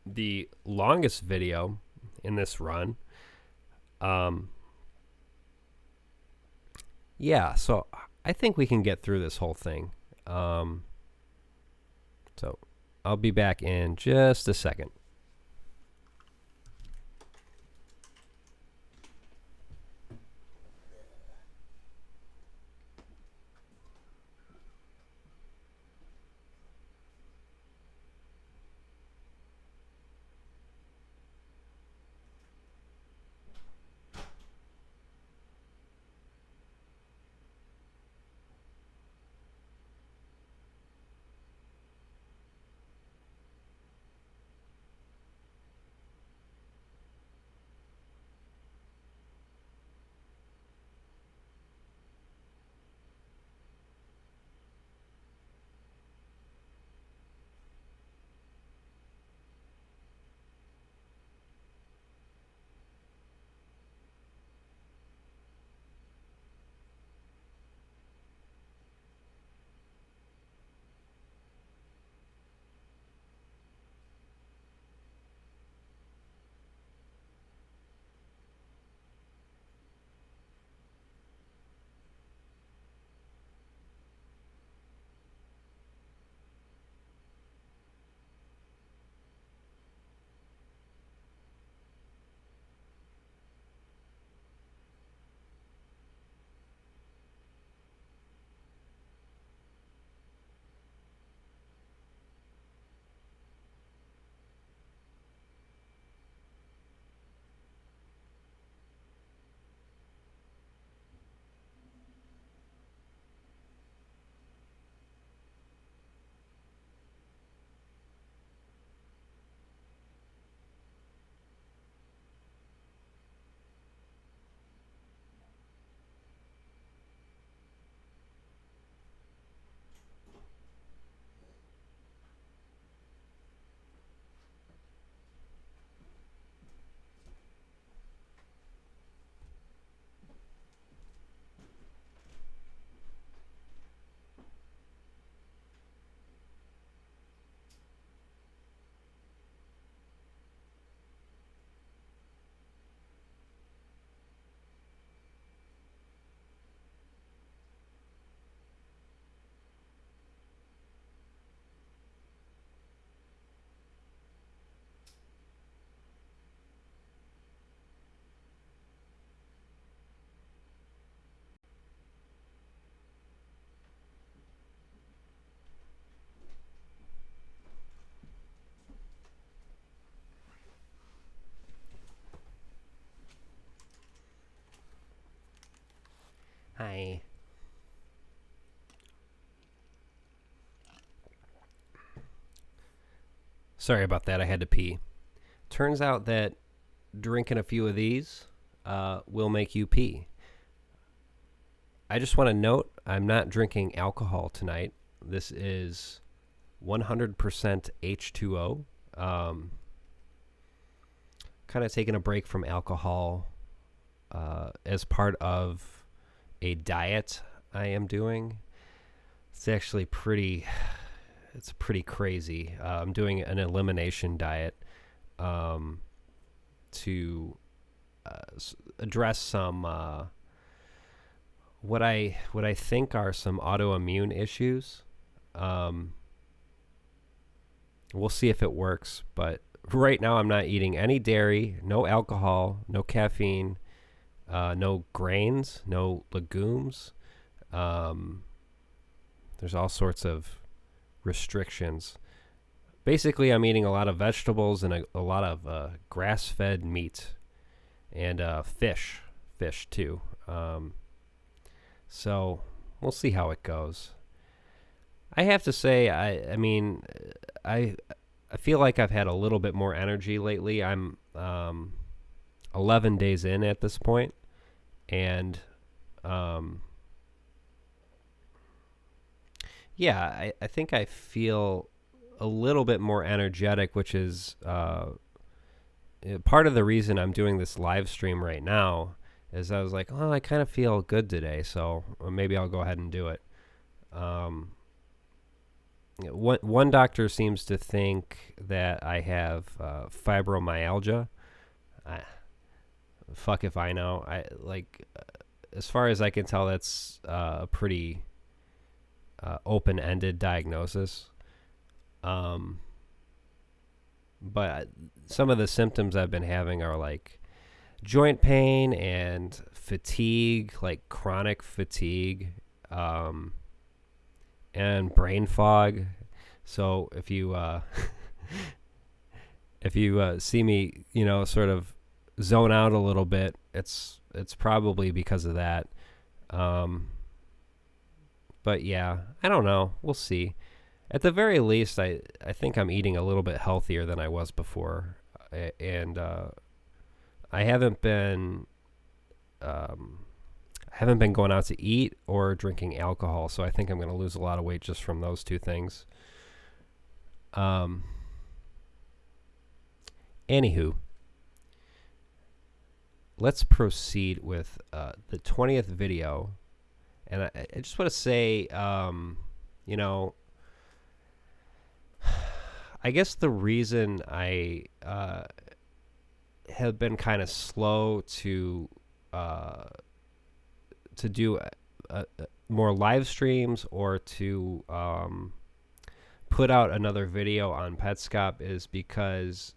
the longest video in this run. Yeah, so I think we can get through this whole thing. So I'll be back in just a second. Hi. Sorry about that. I had to pee. Turns out that drinking a few of these will make you pee. I just want to note I'm not drinking alcohol tonight. This is 100% H2O. Kind of taking a break from alcohol as part of a diet I am doing. It's actually pretty crazy. I'm doing an elimination diet to address some what I think are some autoimmune issues. We'll see if it works, but right now I'm not eating any dairy, no alcohol, no caffeine, no grains, no legumes. There's all sorts of restrictions. Basically, I'm eating a lot of vegetables and a lot of grass-fed meat and fish too. So we'll see how it goes. I have to say, I mean, I feel like I've had a little bit more energy lately. I'm 11 days in at this point, and yeah, I think I feel a little bit more energetic, which is part of the reason I'm doing this live stream right now. Is I was like, oh, I kind of feel good today, so maybe I'll go ahead and do it. One doctor seems to think that I have fibromyalgia. Fuck if I know. As far as I can tell, that's a pretty open-ended diagnosis. but some of the symptoms I've been having are like joint pain and fatigue, like chronic fatigue, and brain fog. So if you if you see me, sort of zone out a little bit, it's probably because of that. But yeah, I don't know. We'll see. At the very least, I think I'm eating a little bit healthier than I was before, and I haven't been going out to eat or drinking alcohol, so I think I'm going to lose a lot of weight just from those two things. Anywho, let's proceed with the 20th video. And I just want to say, I guess the reason I have been kind of slow to do more live streams or to put out another video on Petscop is because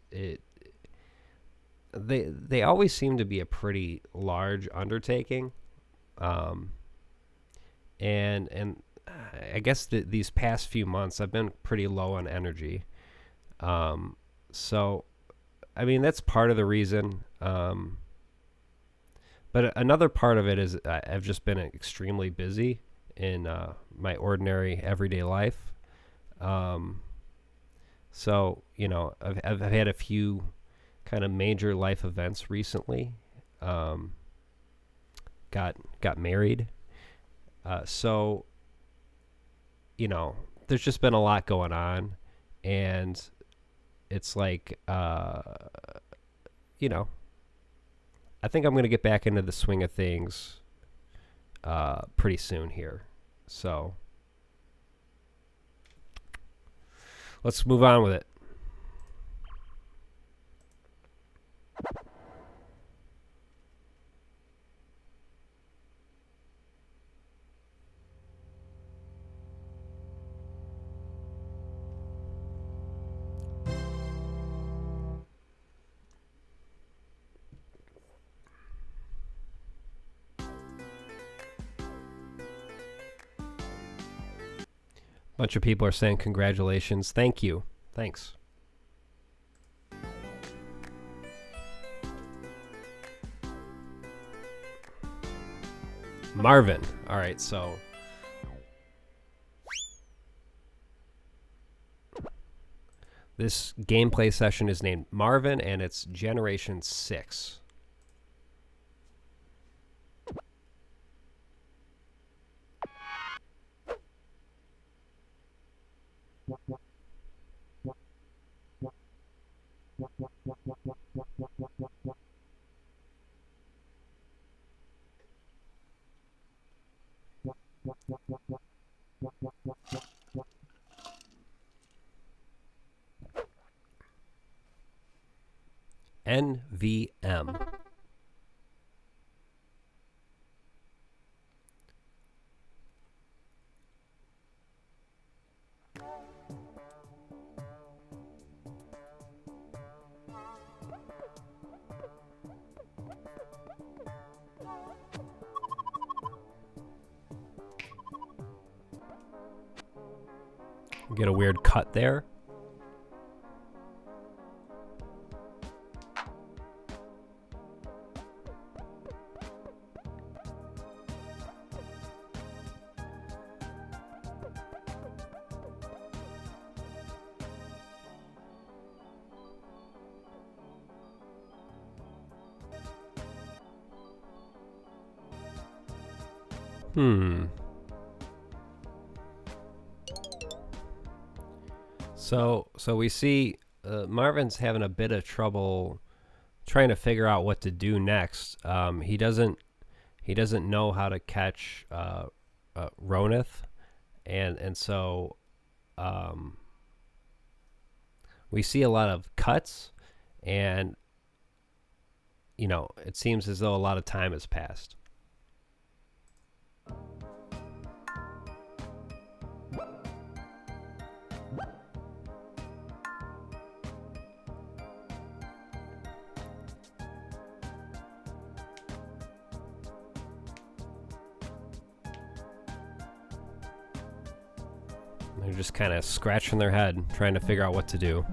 they always seem to be a pretty large undertaking. And I guess these past few months I've been pretty low on energy. So, I mean, that's part of the reason. But another part of it is I've just been extremely busy in my ordinary everyday life. So, I've had a few kind of major life events recently. Got married. So, there's just been a lot going on, and it's like, I think I'm going to get back into the swing of things pretty soon here. So, let's move on with it. Bunch of people are saying congratulations. Thank you. Thanks. Marvin. All right, so this gameplay session is named Marvin, and it's Generation 6. NVM. Get a weird cut there. So we see Marvin's having a bit of trouble trying to figure out what to do next. He doesn't know how to catch Ronith, and so we see a lot of cuts, and it seems as though a lot of time has passed. They're just kind of scratching their head, trying to figure out what to do.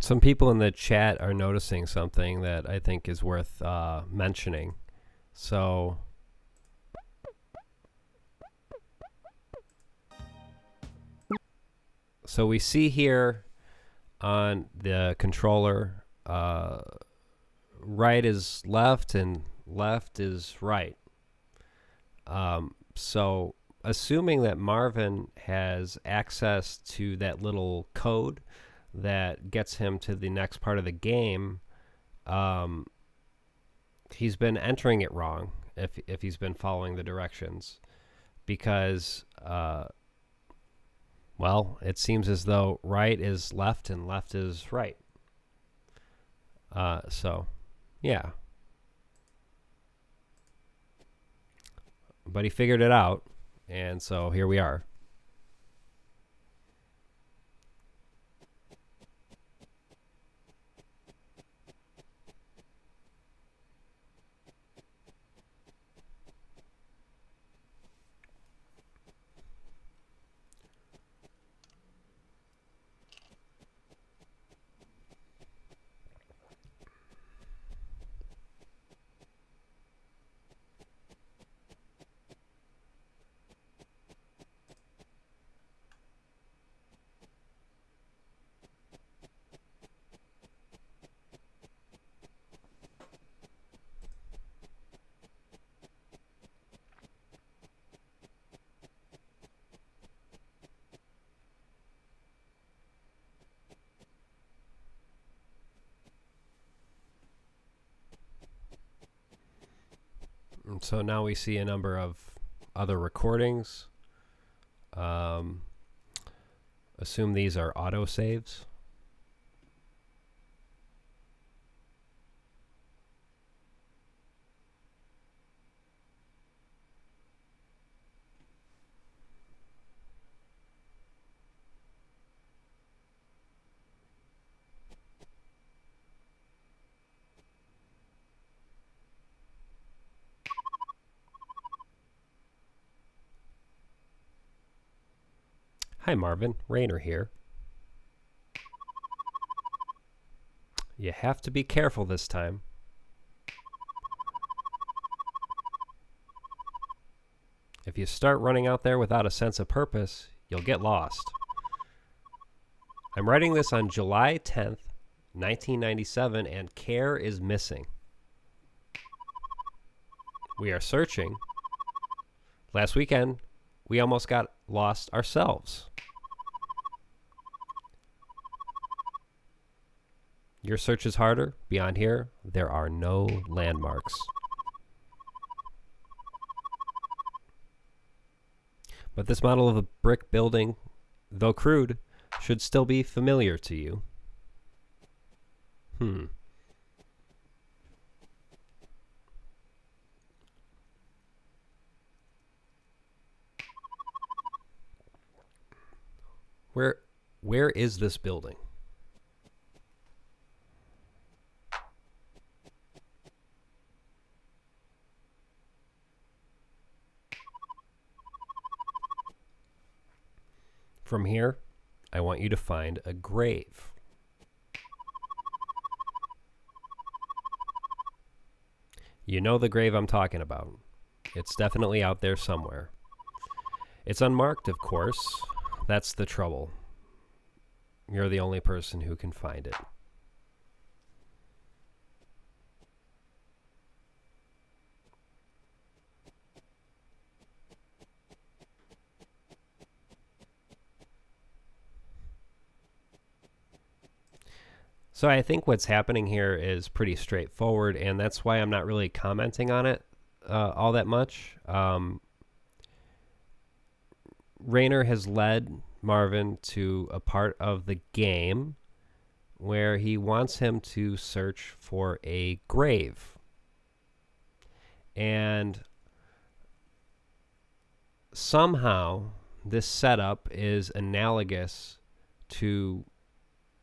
Some people in the chat are noticing something that I think is worth mentioning. So we see here on the controller, right is left and left is right. So assuming that Marvin has access to that little code that gets him to the next part of the game, he's been entering it wrong if he's been following the directions, because well, it seems as though right is left and left is right. So yeah, but he figured it out, and so here we are. And so now we see a number of other recordings. Assume these are autosaves. Hi Marvin, Rainer here. You have to be careful this time. If you start running out there without a sense of purpose, you'll get lost. I'm writing this on July 10th, 1997, and care is missing. We are searching. Last weekend, we almost got lost ourselves. Your search is harder. Beyond here, there are no landmarks. But this model of a brick building, though crude, should still be familiar to you. Where is this building? From here, I want you to find a grave. You know the grave I'm talking about. It's definitely out there somewhere. It's unmarked, of course. That's the trouble. You're the only person who can find it. So I think what's happening here is pretty straightforward, and that's why I'm not really commenting on it all that much. Rayner has led Marvin to a part of the game where he wants him to search for a grave. And somehow this setup is analogous to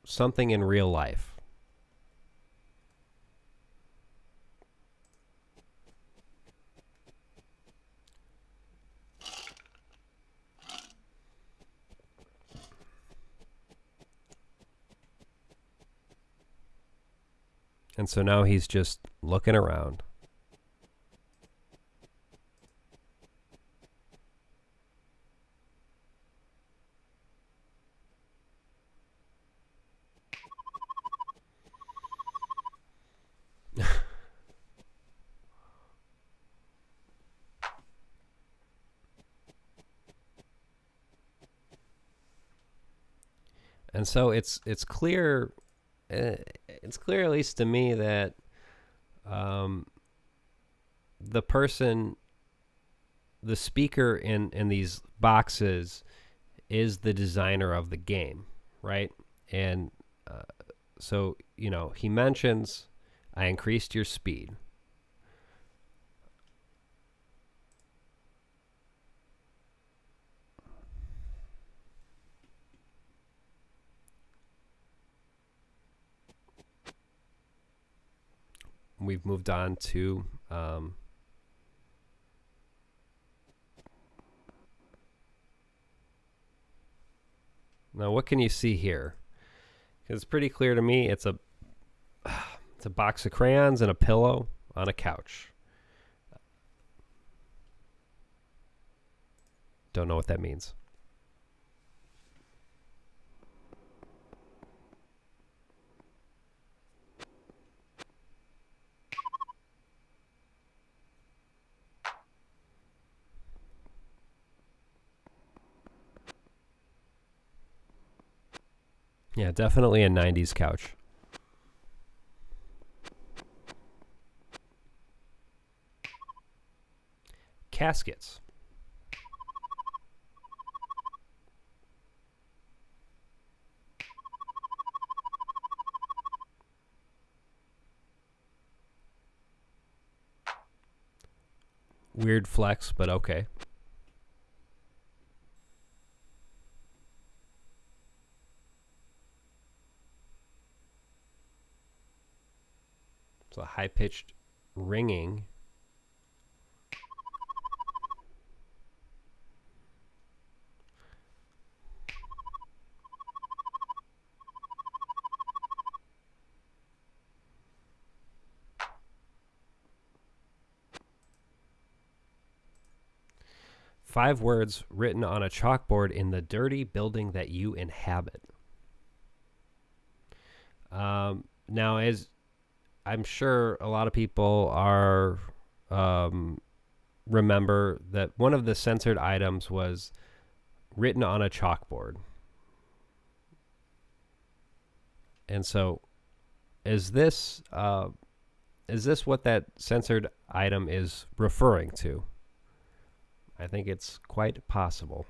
something in real life. And so now he's just looking around. And so it's clear, it's clear at least to me that the person, the speaker in these boxes, is the designer of the game, right? And so he mentions, I increased your speed. We've moved on to now what can you see here? It's pretty clear to me it's a box of crayons and a pillow on a couch. Don't know what that means. Yeah, definitely a 90s couch. Caskets. Weird flex, but okay. So high-pitched ringing. Five words written on a chalkboard in the dirty building that you inhabit. Now, as I'm sure a lot of people are remember that one of the censored items was written on a chalkboard. And so is this what that censored item is referring to? I think it's quite possible.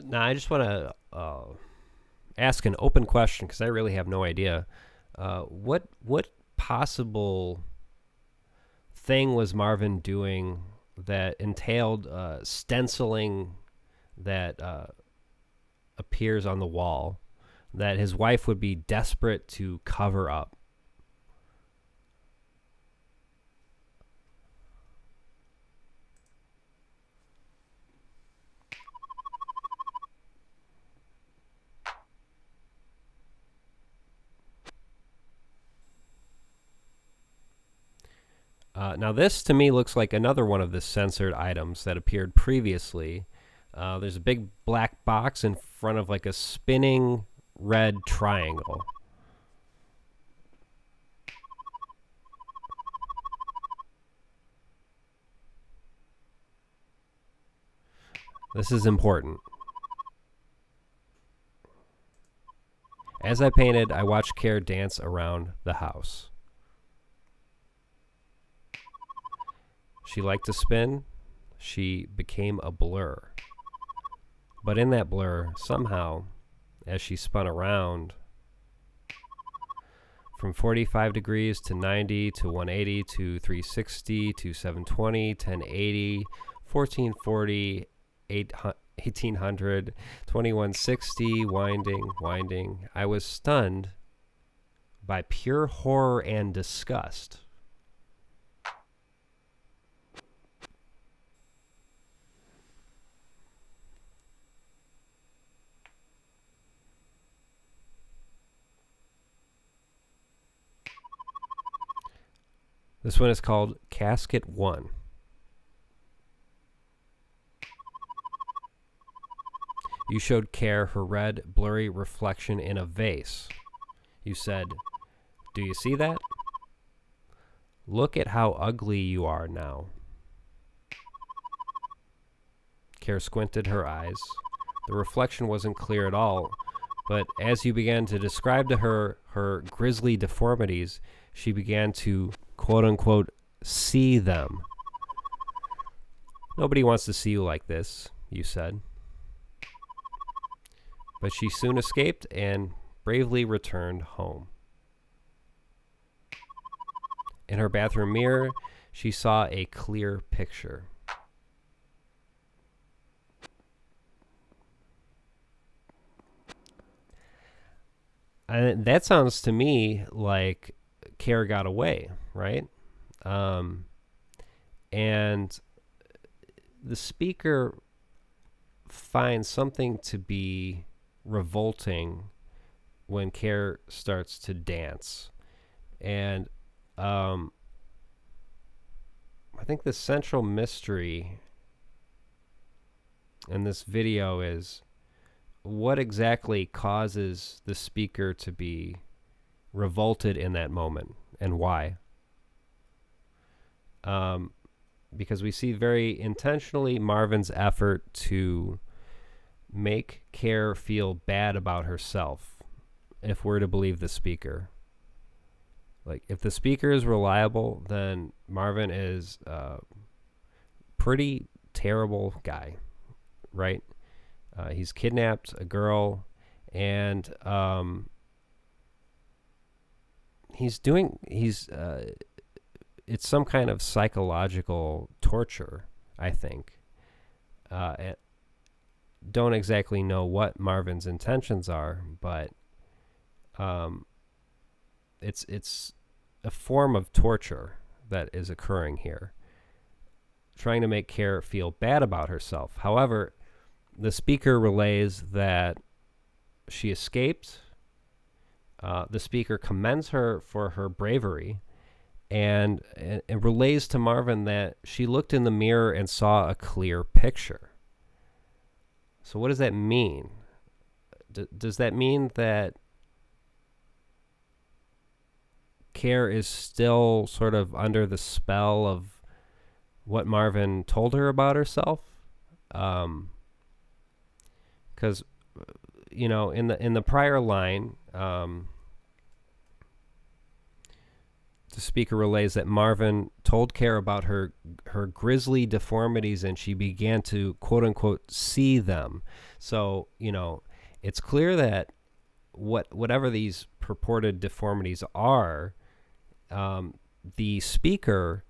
Now, I just want to ask an open question because I really have no idea. What possible thing was Marvin doing that entailed stenciling that appears on the wall that his wife would be desperate to cover up? Now this to me looks like another one of the censored items that appeared previously. There's a big black box in front of like a spinning red triangle. This is important. As I painted, I watched Care dance around the house. She liked to spin. She became a blur. But in that blur, somehow, as she spun around, from 45 degrees to 90 to 180 to 360 to 720, 1080, 1440, 1800, 2160, winding. I was stunned by pure horror and disgust. This one is called Casket 1. You showed Care her red, blurry reflection in a vase. You said, "Do you see that? Look at how ugly you are now." Care squinted her eyes. The reflection wasn't clear at all, but as you began to describe to her her grisly deformities, she began to, quote-unquote, see them. "Nobody wants to see you like this," you said. But she soon escaped and bravely returned home. In her bathroom mirror, she saw a clear picture. And that sounds to me like Care got away, right? And the speaker finds something to be revolting when Care starts to dance. And I think the central mystery in this video is what exactly causes the speaker to be revolted in that moment and why. Because we see very intentionally Marvin's effort to make Care feel bad about herself, if we're to believe the speaker. Like, if the speaker is reliable, then Marvin is a pretty terrible guy, right? He's kidnapped a girl, and it's some kind of psychological torture, I think. And don't exactly know what Marvin's intentions are, but it's a form of torture that is occurring here, trying to make Care feel bad about herself. However, the speaker relays that she escaped. The speaker commends her for her bravery and relays to Marvin that she looked in the mirror and saw a clear picture. So what does that mean? Does that mean that Care is still sort of under the spell of what Marvin told her about herself? Because in the prior line, the speaker relays that Marvin told Care about her grisly deformities, and she began to, quote unquote, see them. So it's clear that whatever these purported deformities are, the speaker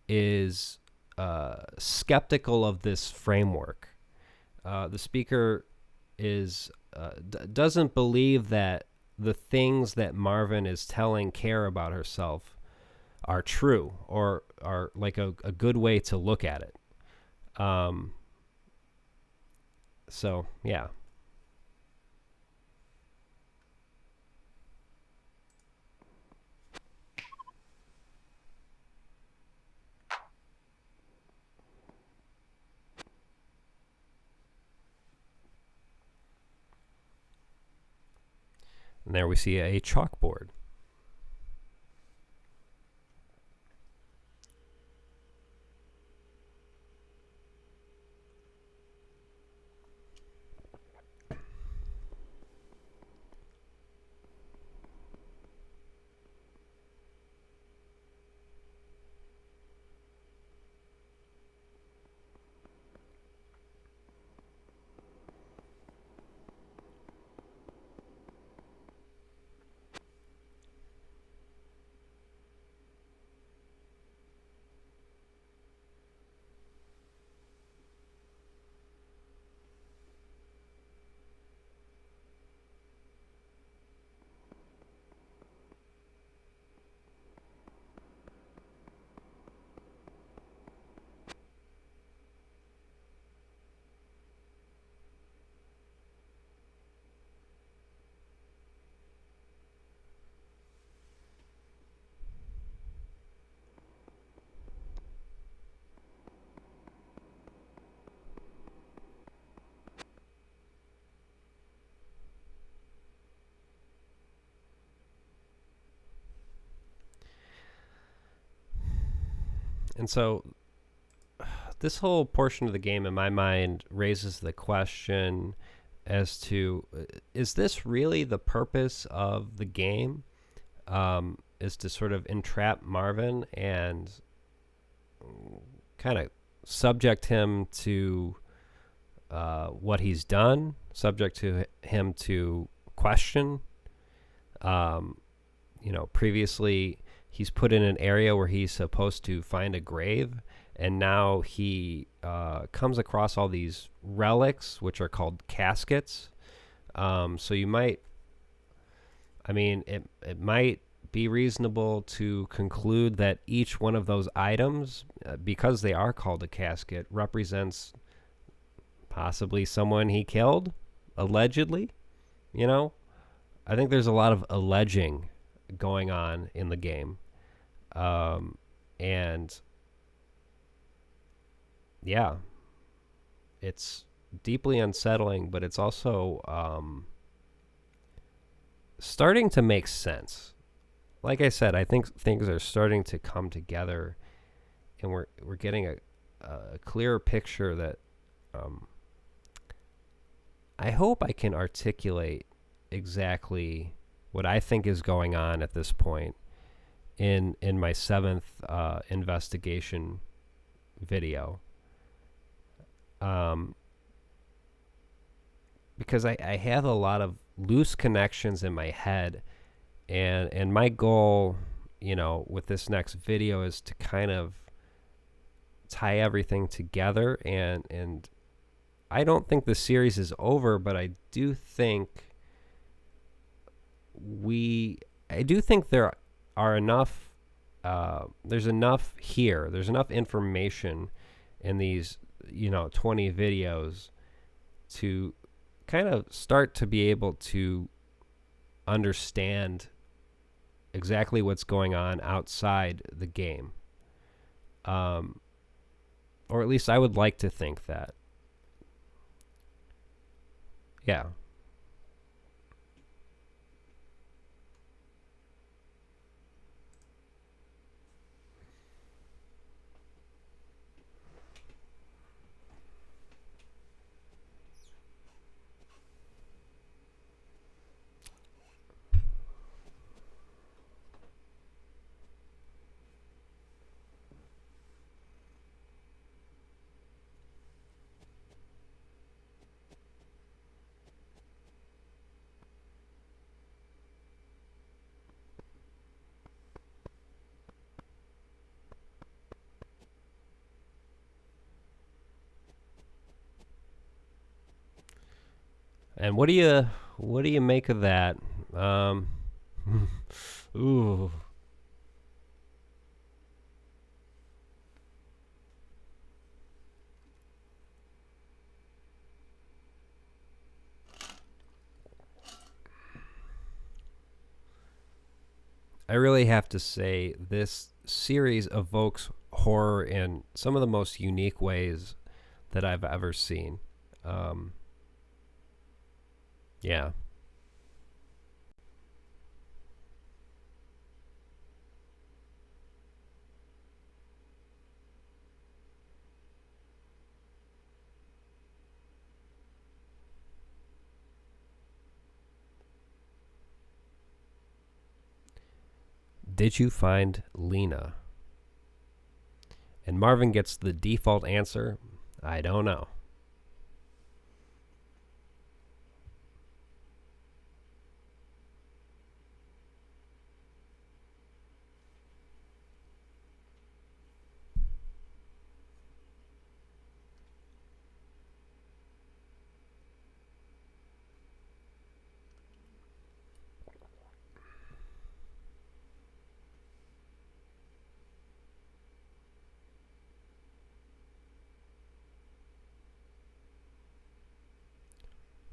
is skeptical of this framework. The speaker doesn't believe that the things that Marvin is telling Care about herself are true or are like a good way to look at it. So, yeah. And there we see a chalkboard. And so this whole portion of the game in my mind raises the question as to, is this really the purpose of the game? Is to sort of entrap Marvin and kind of subject him to what he's done, subject to him to question. Previously he's put in an area where he's supposed to find a grave, and now he comes across all these relics, which are called caskets. So you might, it might be reasonable to conclude that each one of those items, because they are called a casket, represents possibly someone he killed, allegedly. I think there's a lot of alleging going on in the game. And yeah, it's deeply unsettling, but it's also starting to make sense. Like I said, I think things are starting to come together, and we're getting a clearer picture that I hope I can articulate exactly what I think is going on at this point in my 7th investigation video. Because I have a lot of loose connections in my head, and my goal, with this next video is to kind of tie everything together, and I don't think the series is over, but I do think there are enough, there's enough here, there's enough information in these 20 videos to kind of start to be able to understand exactly what's going on outside the game, or at least I would like to think that. Yeah. And what do you make of that? Ooh. I really have to say this series evokes horror in some of the most unique ways that I've ever seen. Yeah. Did you find Lena? And Marvin gets the default answer, I don't know.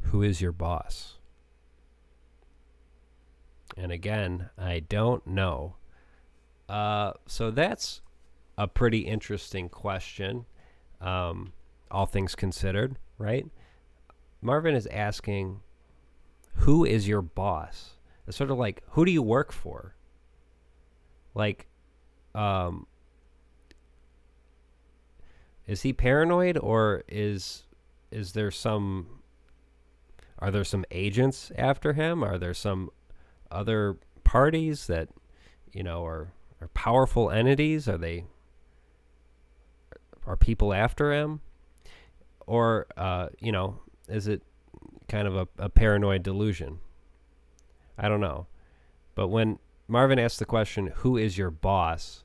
Who is your boss? And again, I don't know. So that's a pretty interesting question, all things considered, right? Marvin is asking, who is your boss? It's sort of like, who do you work for? Like, is he paranoid, or is there some... Are there some agents after him? Are there some other parties that, are powerful entities? Are people after him? Or, is it kind of a paranoid delusion? I don't know. But when Marvin asks the question, who is your boss?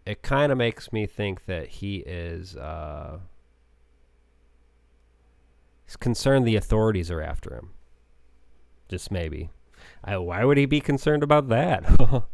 It kind of makes me think that he is... he's concerned the authorities are after him. Just maybe. Why would he be concerned about that?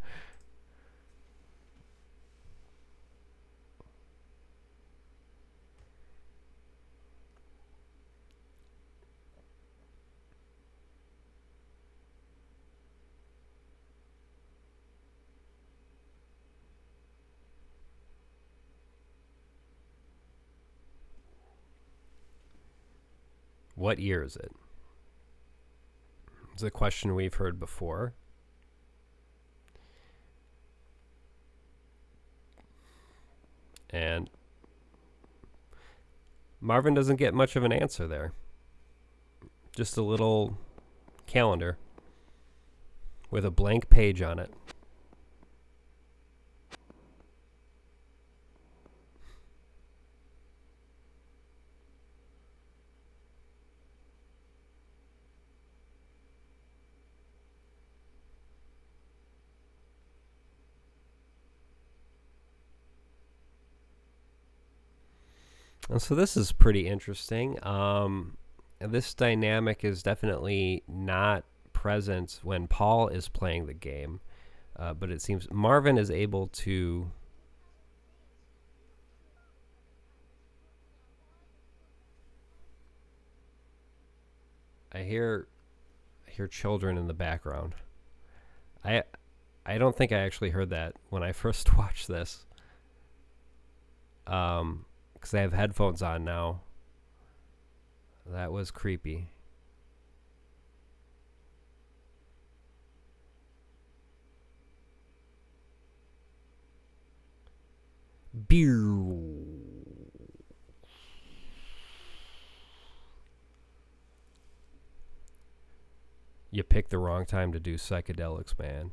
What year is it? It's a question we've heard before. And Marvin doesn't get much of an answer there. Just a little calendar with a blank page on it. And so this is pretty interesting. This dynamic is definitely not present when Paul is playing the game, but it seems Marvin is able to... I hear children in the background. I don't think I actually heard that when I first watched this. Because I have headphones on now. That was creepy. Beer. You picked the wrong time to do psychedelics, man.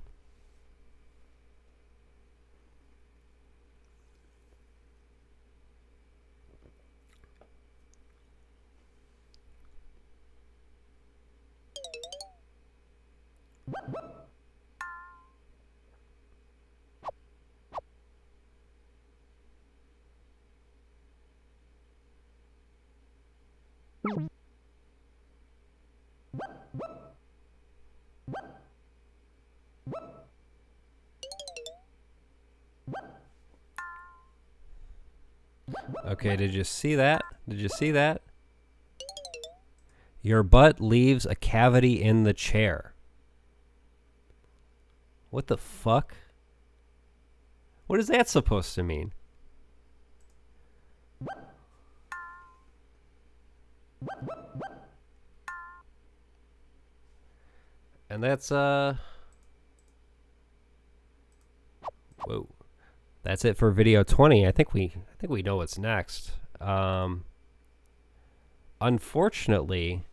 Okay, did you see that? Did you see that? Your butt leaves a cavity in the chair. What the fuck? What is that supposed to mean? And that's whoa. That's it for video 20. I think we know what's next. Unfortunately,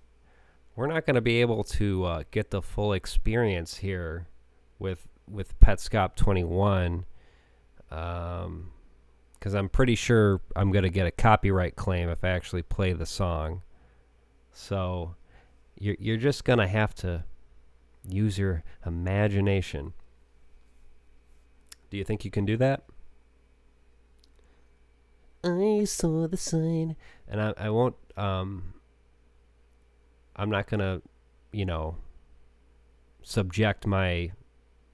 we're not going to be able to get the full experience here with with Petscop 21, because I'm pretty sure I'm going to get a copyright claim if I actually play the song. So you're just going to have to use your imagination. Do you think you can do that? I saw the sign. And I won't, I'm not going to, subject my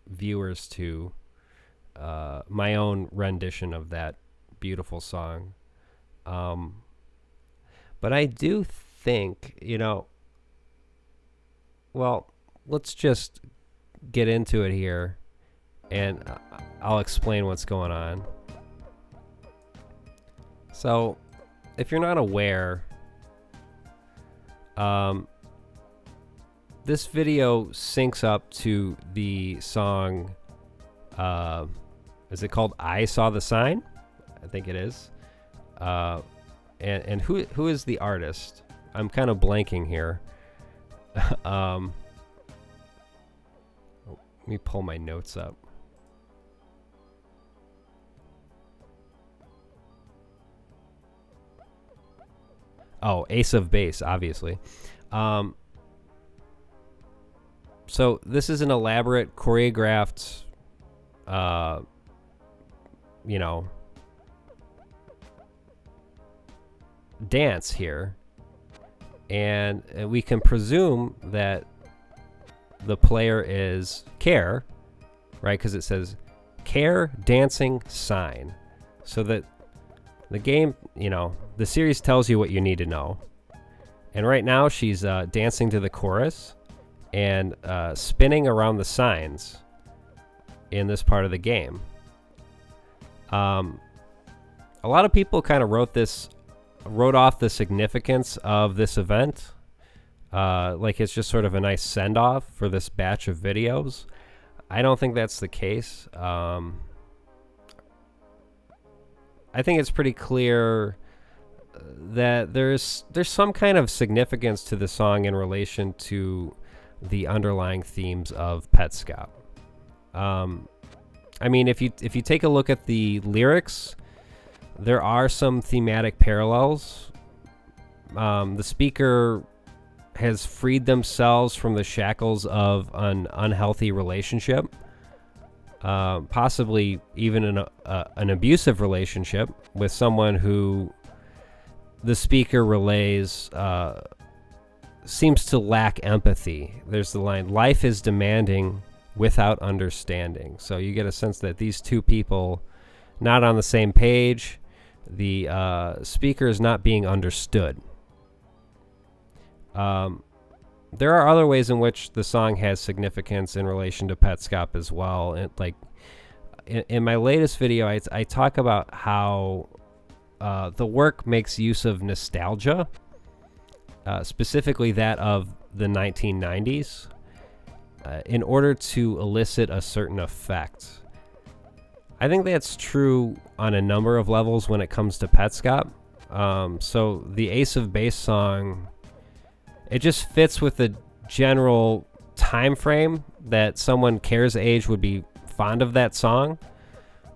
viewers to my own rendition of that beautiful song. But I do think, well, let's just get into it here, and I'll explain what's going on. So, if you're not aware, this video syncs up to the song, is it called I Saw the Sign? I think it is. And who is the artist? I'm kind of blanking here. Let me pull my notes up. Oh, Ace of Base, obviously. So this is an elaborate, choreographed, dance here. And we can presume that the player is Care, right? Because it says Care Dancing Sign. So that the game, the series tells you what you need to know. And right now she's dancing to the chorus and spinning around the signs in this part of the game. A lot of people kind of wrote off the significance of this event. Like it's just sort of a nice send-off for this batch of videos. I don't think that's the case. I think it's pretty clear that there's some kind of significance to the song in relation to the underlying themes of Petscop. I mean, if you take a look at the lyrics, there are some thematic parallels. The speaker has freed themselves from the shackles of an unhealthy relationship, possibly even an abusive relationship with someone who the speaker relays seems to lack empathy. There's the line, "Life is demanding without understanding." So you get a sense that these two people not on the same page. The speaker is not being understood. There are other ways in which the song has significance in relation to Petscop as well. And like in my latest video, I talk about how the work makes use of nostalgia, specifically that of the 1990s, in order to elicit a certain effect. I think that's true on a number of levels when it comes to Petscop. So the Ace of Base song, it just fits with the general time frame that someone Care's age would be fond of that song.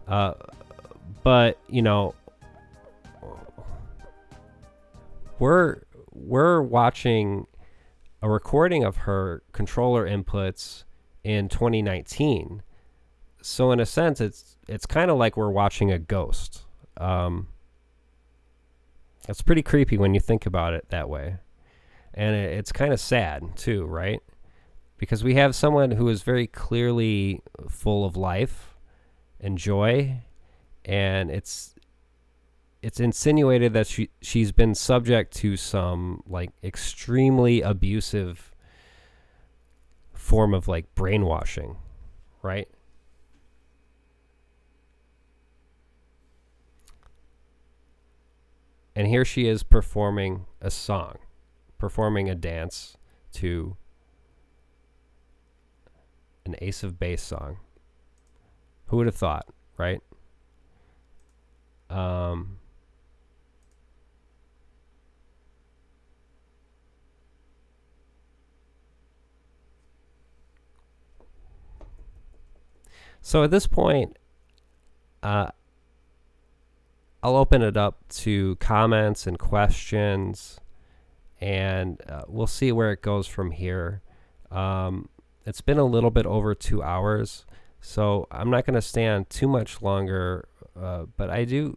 But we're watching a recording of her controller inputs in 2019. So in a sense, it's kind of like we're watching a ghost. It's pretty creepy when you think about it that way. And it's kind of sad too, right? Because we have someone who is very clearly full of life and joy, and it's insinuated that she's been subject to some like extremely abusive form of like brainwashing, right? And here she is performing a song, performing a dance to an Ace of Base song. Who would have thought, right? So at this point, I'll open it up to comments and questions, and we'll see where it goes from here. It's been a little bit over 2 hours, so I'm not going to stay on too much longer, but I do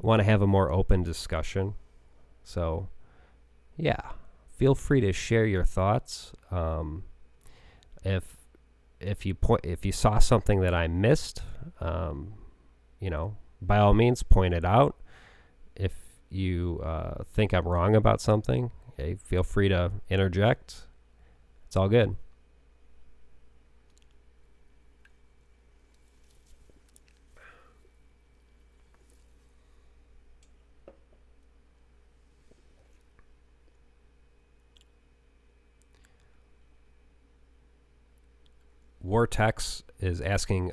want to have a more open discussion. So, yeah, feel free to share your thoughts. If you saw something that I missed, by all means, point it out. If you think I'm wrong about something, hey, feel free to interject. It's all good. Wartex is asking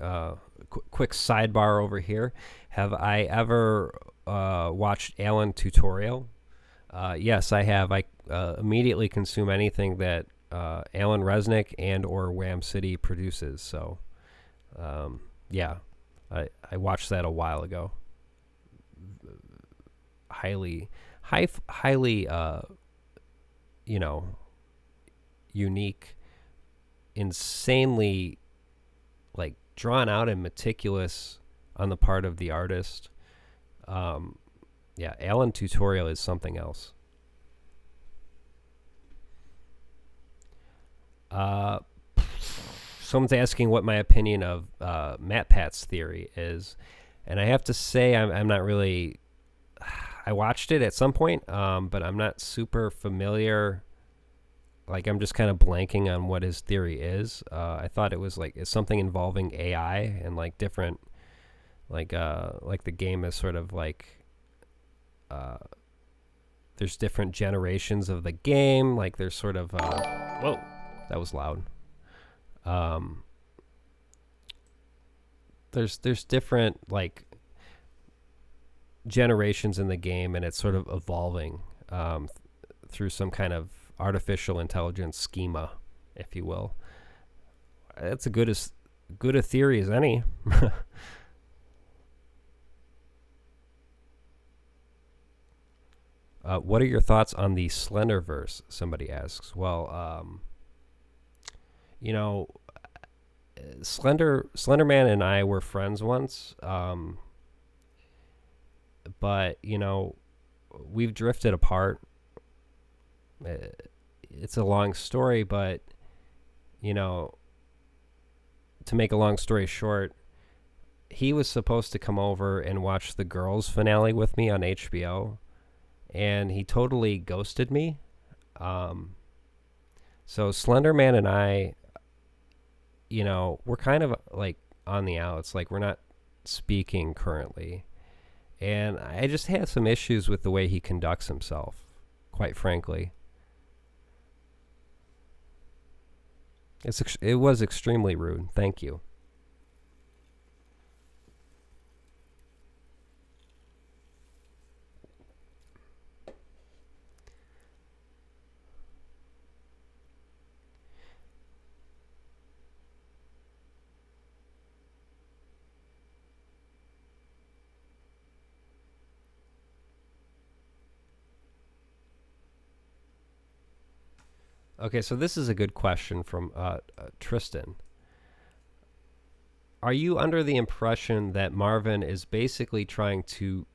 quick sidebar over here. Have I ever watched Alan Tutorial? Yes, I have. I immediately consume anything that Alan Resnick and or Wham City produces. So, yeah, I watched that a while ago. Highly, unique, insanely, like, drawn out and meticulous on the part of the artist. Yeah, Alan Tutorial is something else. Someone's asking what my opinion of MatPat's theory is, and I have to say I'm not really. I watched it at some point, but I'm not super familiar. Like, I'm just kind of blanking on what his theory is. I thought it was it's something involving AI and like different, like the game is sort of like. There's different generations of the game. Like there's sort of whoa, that was loud. There's different like generations in the game, and it's sort of evolving through some kind of artificial intelligence schema, if you will. That's good a theory as any. What are your thoughts on the Slenderverse? Somebody asks. Well, Slenderman and I were friends once, but we've drifted apart. It's a long story, but to make a long story short, he was supposed to come over and watch the Girls finale with me on HBO. And he totally ghosted me. So Slenderman and I, we're kind of like on the outs. Like we're not speaking currently. And I just had some issues with the way he conducts himself, quite frankly. It was extremely rude. Thank you. Okay, so this is a good question from Tristan. Are you under the impression that Marvin is basically trying to,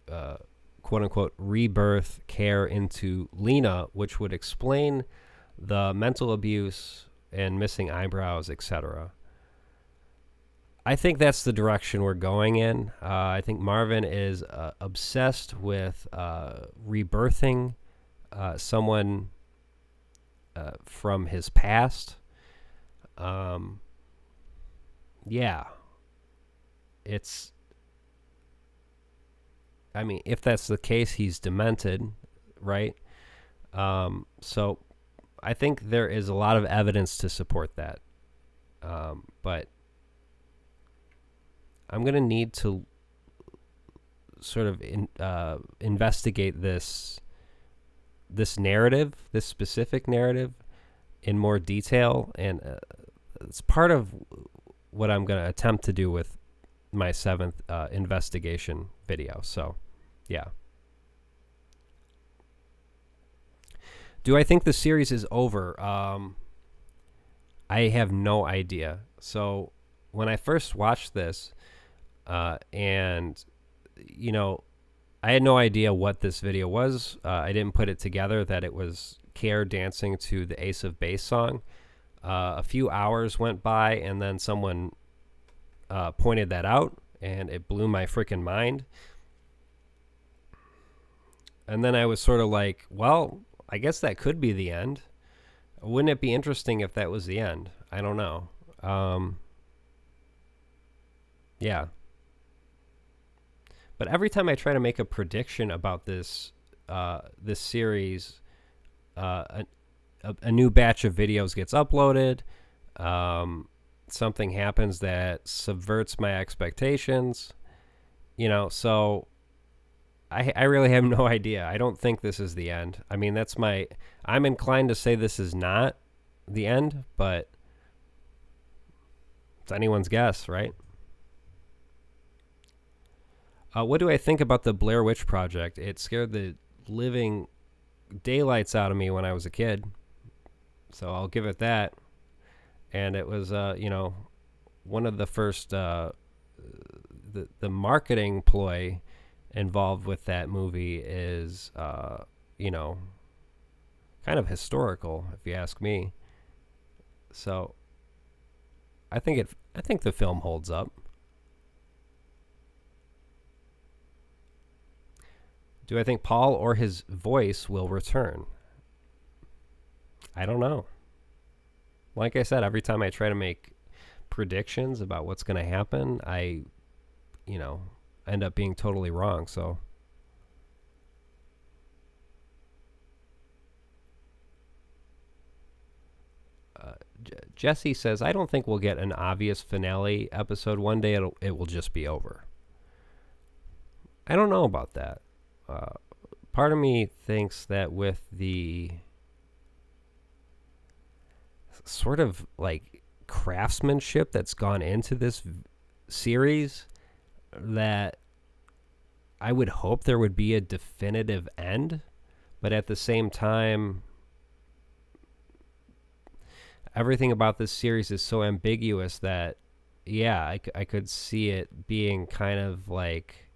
quote unquote, rebirth Care into Lena, which would explain the mental abuse and missing eyebrows, etc.? I think that's the direction we're going in. I think Marvin is obsessed with rebirthing someone from his past. Yeah. It's, I mean, if that's the case, he's demented, right? So I think there is a lot of evidence to support that. But I'm going to need to sort of investigate this narrative, this specific narrative, in more detail, and it's part of what I'm going to attempt to do with my 7th investigation video. So, yeah. Do I think the series is over? I have no idea. So when I first watched this, and, you know, I had no idea what this video was. I didn't put it together that it was Care dancing to the Ace of Base song. A few hours went by, and then someone pointed that out, and it blew my freaking mind. And then I was sort of like, well, I guess that could be the end. Wouldn't it be interesting if that was the end? I don't know. Yeah. But every time I try to make a prediction about this this series, a new batch of videos gets uploaded. Something happens that subverts my expectations. You know, so I really have no idea. I don't think this is the end. I mean, I'm inclined to say this is not the end, but it's anyone's guess, right? What do I think about the Blair Witch Project? It scared the living daylights out of me when I was a kid. So I'll give it that. And it was, one of the first, the marketing ploy involved with that movie is, kind of historical, if you ask me. So I think the film holds up. Do I think Paul or his voice will return? I don't know. Like I said, every time I try to make predictions about what's going to happen, I end up being totally wrong. So Jesse says, I don't think we'll get an obvious finale episode. One day it will just be over. I don't know about that. Part of me thinks that with the sort of like craftsmanship that's gone into this series, that I would hope there would be a definitive end, but at the same time, everything about this series is so ambiguous that, yeah, I could see it being kind of like,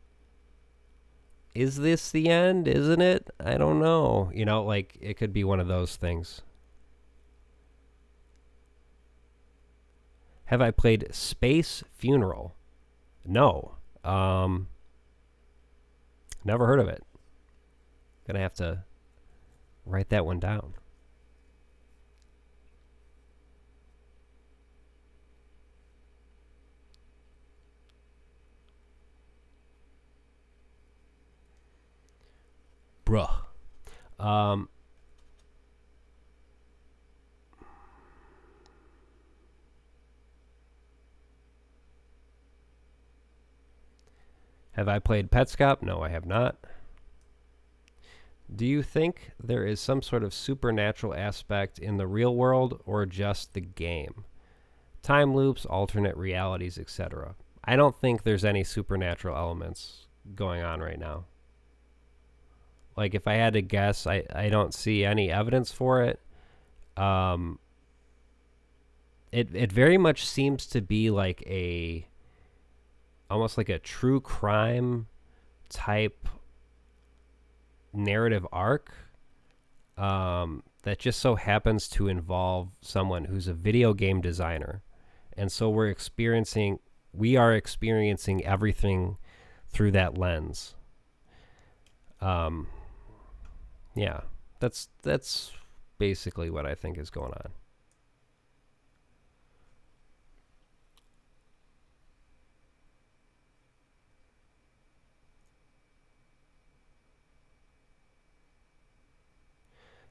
is this the end? Isn't it? I don't know. Like it could be one of those things. Have I played Space Funeral? No. Never heard of it. Gonna have to write that one down. Bruh. Have I played Petscop? No, I have not. Do you think there is some sort of supernatural aspect in the real world or just the game? Time loops, alternate realities, etc. I don't think there's any supernatural elements going on right now. Like, if I had to guess, I don't see any evidence for it. It very much seems to be like almost like a true crime type narrative arc that just so happens to involve someone who's a video game designer. And so we are experiencing everything through that lens. Yeah, that's basically what I think is going on.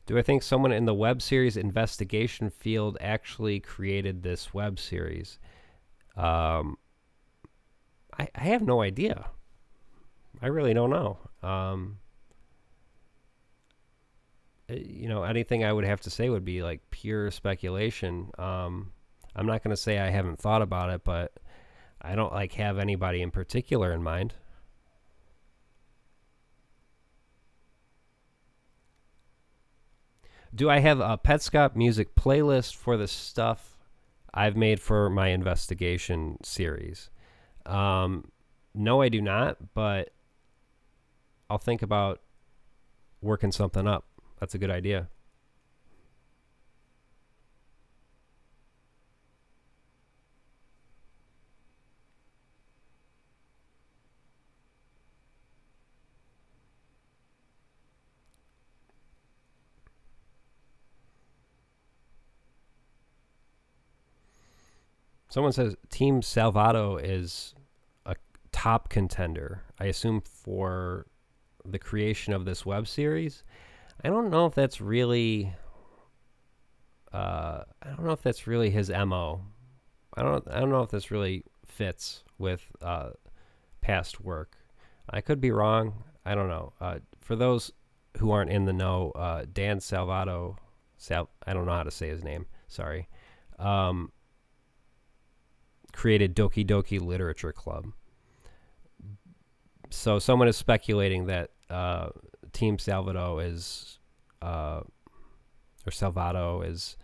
Do I think someone in the web series investigation field actually created this web series? I have no idea. I really don't know. Anything I would have to say would be like pure speculation. I'm not going to say I haven't thought about it, but I don't like have anybody in particular in mind. Do I have a Petscop music playlist for the stuff I've made for my investigation series? No, I do not, but I'll think about working something up. That's a good idea. Someone says Team Salvato is a top contender, I assume, for the creation of this web series. I don't know if that's really his MO. I don't know if this really fits with past work. I could be wrong. I don't know. For those who aren't in the know, Dan Salvato, I don't know how to say his name. Sorry. Created Doki Doki Literature Club. So someone is speculating that Team Salvato is, or Salvato is,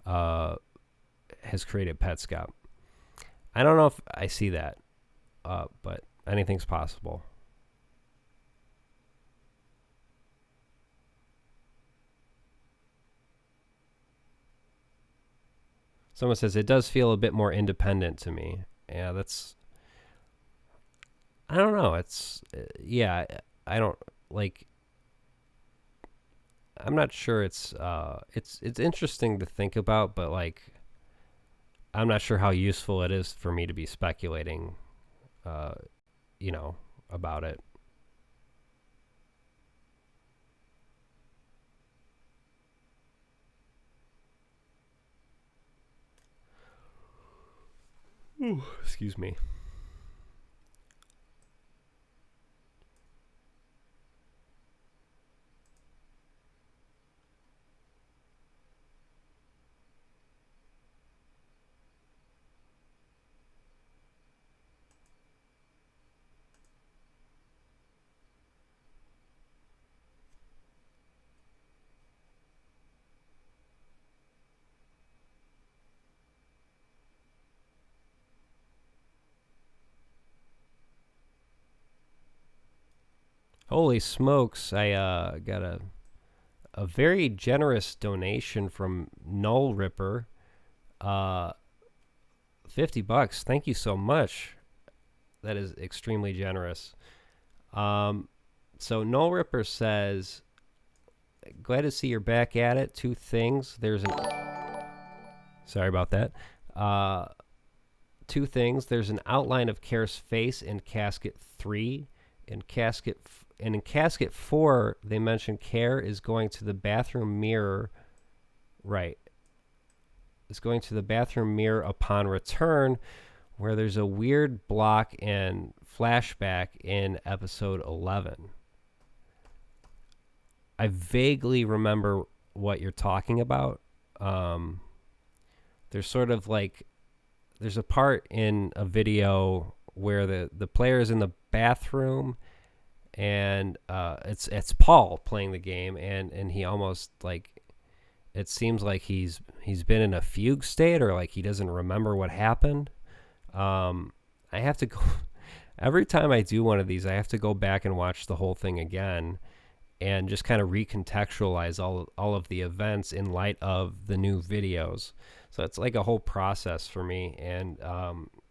has created Petscop. I don't know if I see that, but anything's possible. Someone says it does feel a bit more independent to me. Yeah, that's. I don't know. I don't like. I'm not sure. It's interesting to think about, but like, I'm not sure how useful it is for me to be speculating, about it. Ooh, excuse me. Holy smokes! I got a very generous donation from Null Ripper. $50. Thank you so much. That is extremely generous. So Null Ripper says, glad to see you're back at it. Two things. Sorry about that. Two things. There's an outline of Kare's face in casket 3. In casket 4, they mention Kare is going to the bathroom mirror. Right. Is going to the bathroom mirror upon return, where there's a weird block and flashback in episode 11. I vaguely remember what you're talking about. There's sort of like, there's a part in a video where the player is in the bathroom, and it's Paul playing the game, and he almost like, it seems like he's been in a fugue state, or like he doesn't remember what happened. I have to go every time I do one of these. I have to go back and watch the whole thing again, and just kind of recontextualize all of the events in light of the new videos. So it's like a whole process for me, and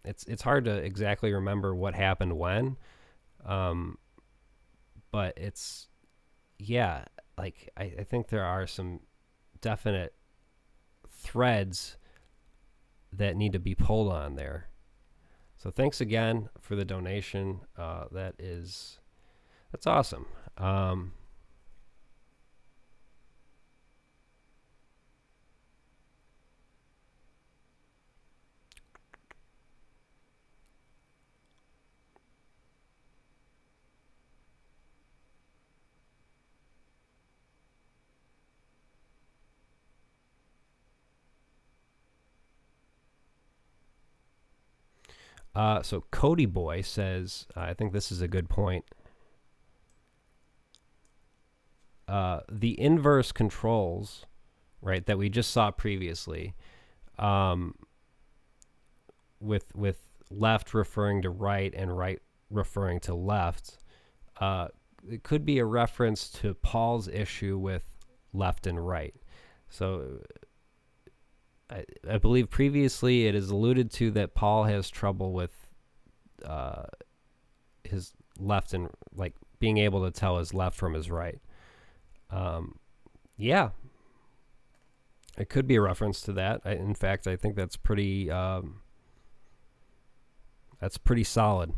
it's hard to exactly remember what happened when. But it's, yeah, like I think there are some definite threads that need to be pulled on there. So thanks again for the donation. That's awesome. So Cody Boy says, I think this is a good point. The inverse controls, right, that we just saw previously, with left referring to right and right referring to left, it could be a reference to Paul's issue with left and right. So I believe previously it is alluded to that Paul has trouble with his left and like being able to tell his left from his right. Yeah, it could be a reference to that. In fact, I think that's pretty solid.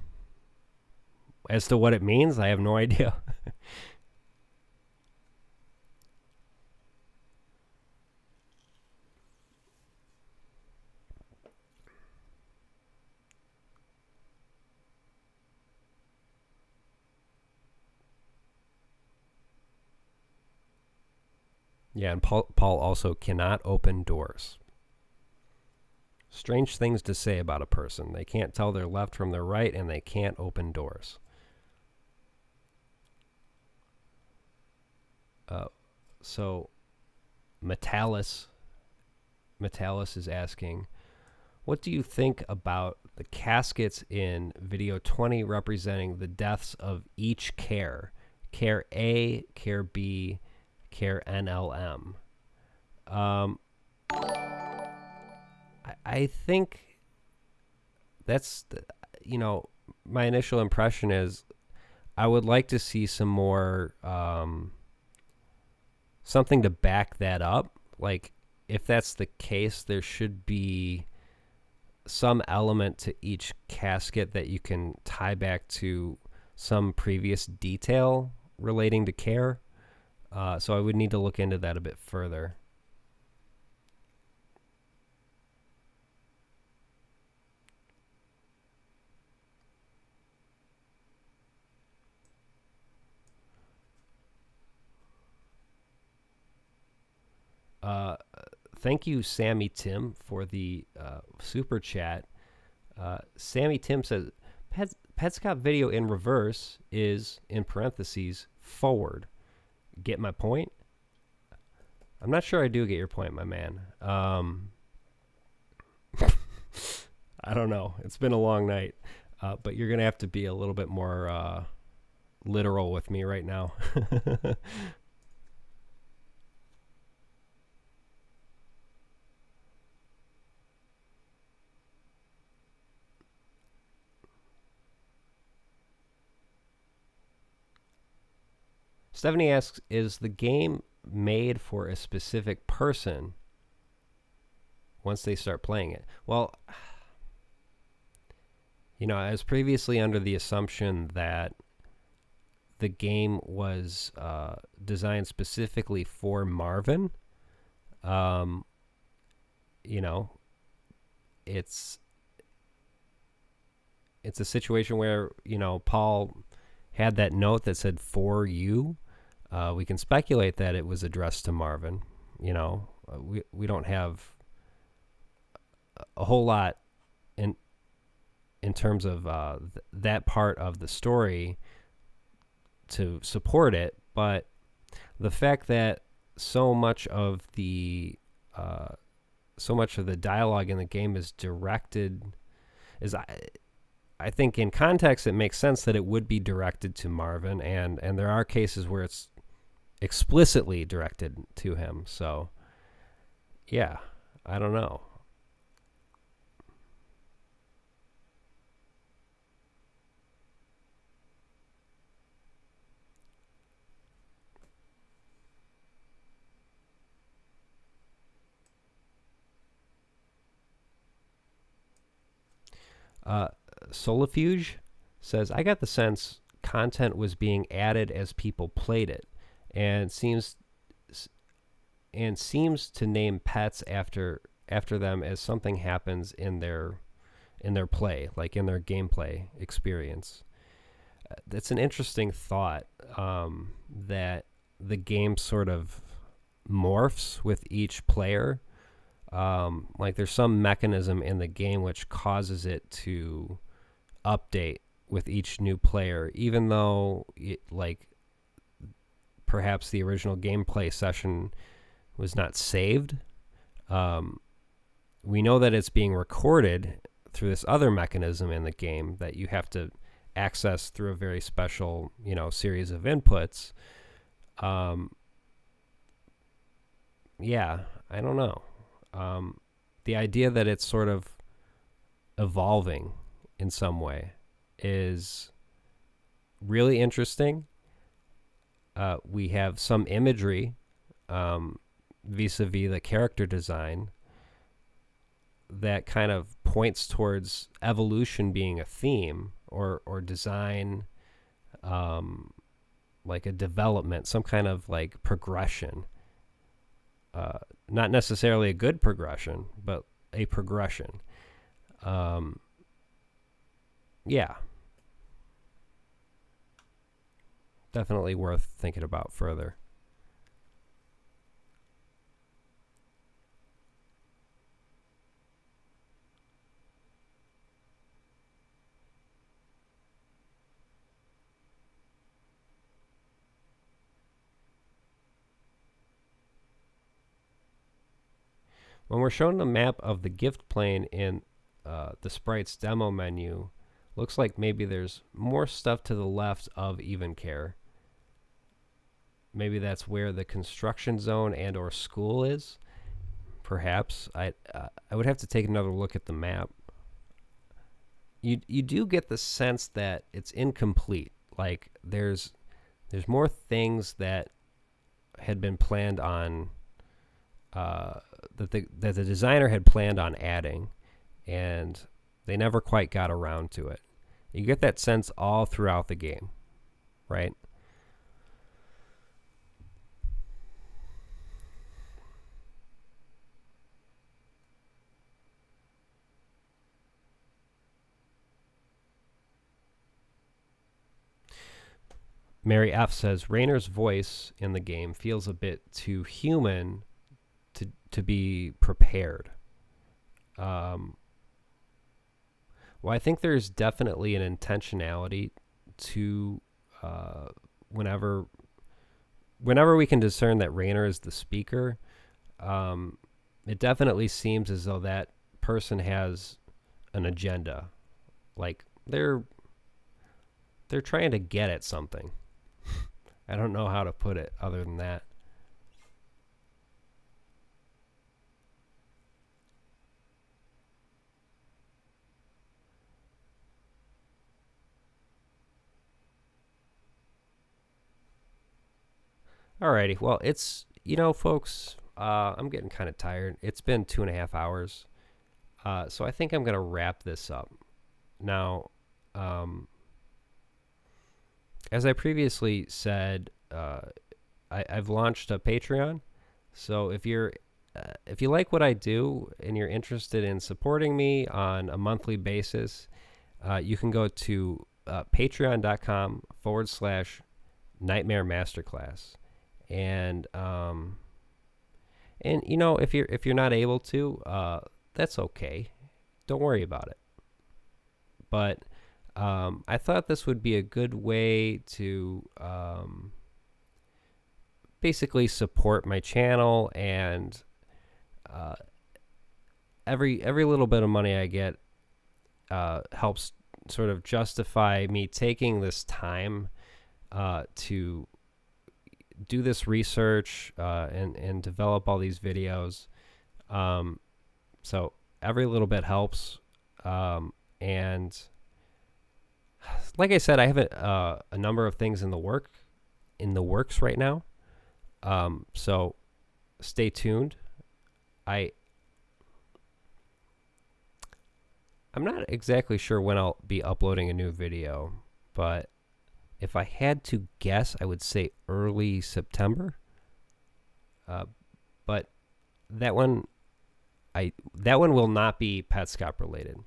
As to what it means, I have no idea. Yeah, and Paul also cannot open doors. Strange things to say about a person. They can't tell their left from their right, and they can't open doors. So Metalis is asking, what do you think about the caskets in video 20 representing the deaths of each care? Care A, Care B, Care NLM. I think that's, my initial impression is I would like to see some more, something to back that up. Like, if that's the case, there should be some element to each casket that you can tie back to some previous detail relating to care. So I would need to look into that a bit further. Thank you, Sammy Tim, for the super chat. Sammy Tim says, Petscop video in reverse is, in parentheses, forward. Get my point? I'm not sure I do get your point, my man. I don't know. It's been a long night. But you're going to have to be a little bit more literal with me right now. Stephanie asks, is the game made for a specific person once they start playing it? Well, I was previously under the assumption that the game was designed specifically for Marvin. It's a situation where, Paul had that note that said for you. We can speculate that it was addressed to Marvin. We don't have a whole lot in terms of that part of the story to support it, but the fact that so much of the dialogue in the game is directed is I think in context it makes sense that it would be directed to Marvin, and there are cases where it's explicitly directed to him. So, yeah, I don't know. Solifuge says, I got the sense content was being added as people played it, and seems to name pets after them as something happens in their play, like in their gameplay experience. That's an interesting thought, that the game sort of morphs with each player. Like there's some mechanism in the game which causes it to update with each new player, even though perhaps the original gameplay session was not saved. We know that it's being recorded through this other mechanism in the game that you have to access through a very special, series of inputs. Yeah, I don't know. The idea that it's sort of evolving in some way is really interesting. We have some imagery vis-a-vis the character design that kind of points towards evolution being a theme, or design, like a development, some kind of like progression. Not necessarily a good progression, but a progression. Yeah. Definitely worth thinking about further. When we're shown the map of the gift plane in the sprite's demo menu, looks like maybe there's more stuff to the left of even care. Maybe that's where the construction zone and or school is. Perhaps. I would have to take another look at the map. You do get the sense that it's incomplete. Like there's more things that had been planned on, that the designer had planned on adding, and they never quite got around to it. You get that sense all throughout the game, right? Mary F. says, Raynor's voice in the game feels a bit too human to be prepared. Well, I think there's definitely an intentionality to whenever we can discern that Raynor is the speaker, it definitely seems as though that person has an agenda. Like they're trying to get at something. I don't know how to put it other than that. Alrighty, well, it's, folks, I'm getting kind of tired. It's been 2.5 hours. So I think I'm going to wrap this up. Now, as I previously said, I've launched a Patreon. So if you like what I do and you're interested in supporting me on a monthly basis, you can go to patreon.com/Nightmare Masterclass. And if you're not able to, that's okay. Don't worry about it. But I thought this would be a good way to basically support my channel, and every little bit of money I get helps sort of justify me taking this time to do this research and develop all these videos. So every little bit helps. And like I said, I have a number of things in the works right now. So stay tuned. I'm not exactly sure when I'll be uploading a new video, but if I had to guess, I would say early September. But that one will not be Petscop related.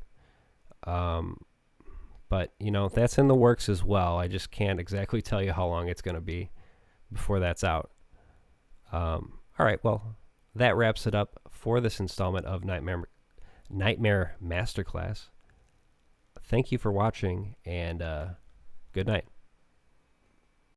But that's in the works as well. I just can't exactly tell you how long it's going to be before that's out. All right, well, that wraps it up for this installment of Nightmare Masterclass. Thank you for watching, and good night.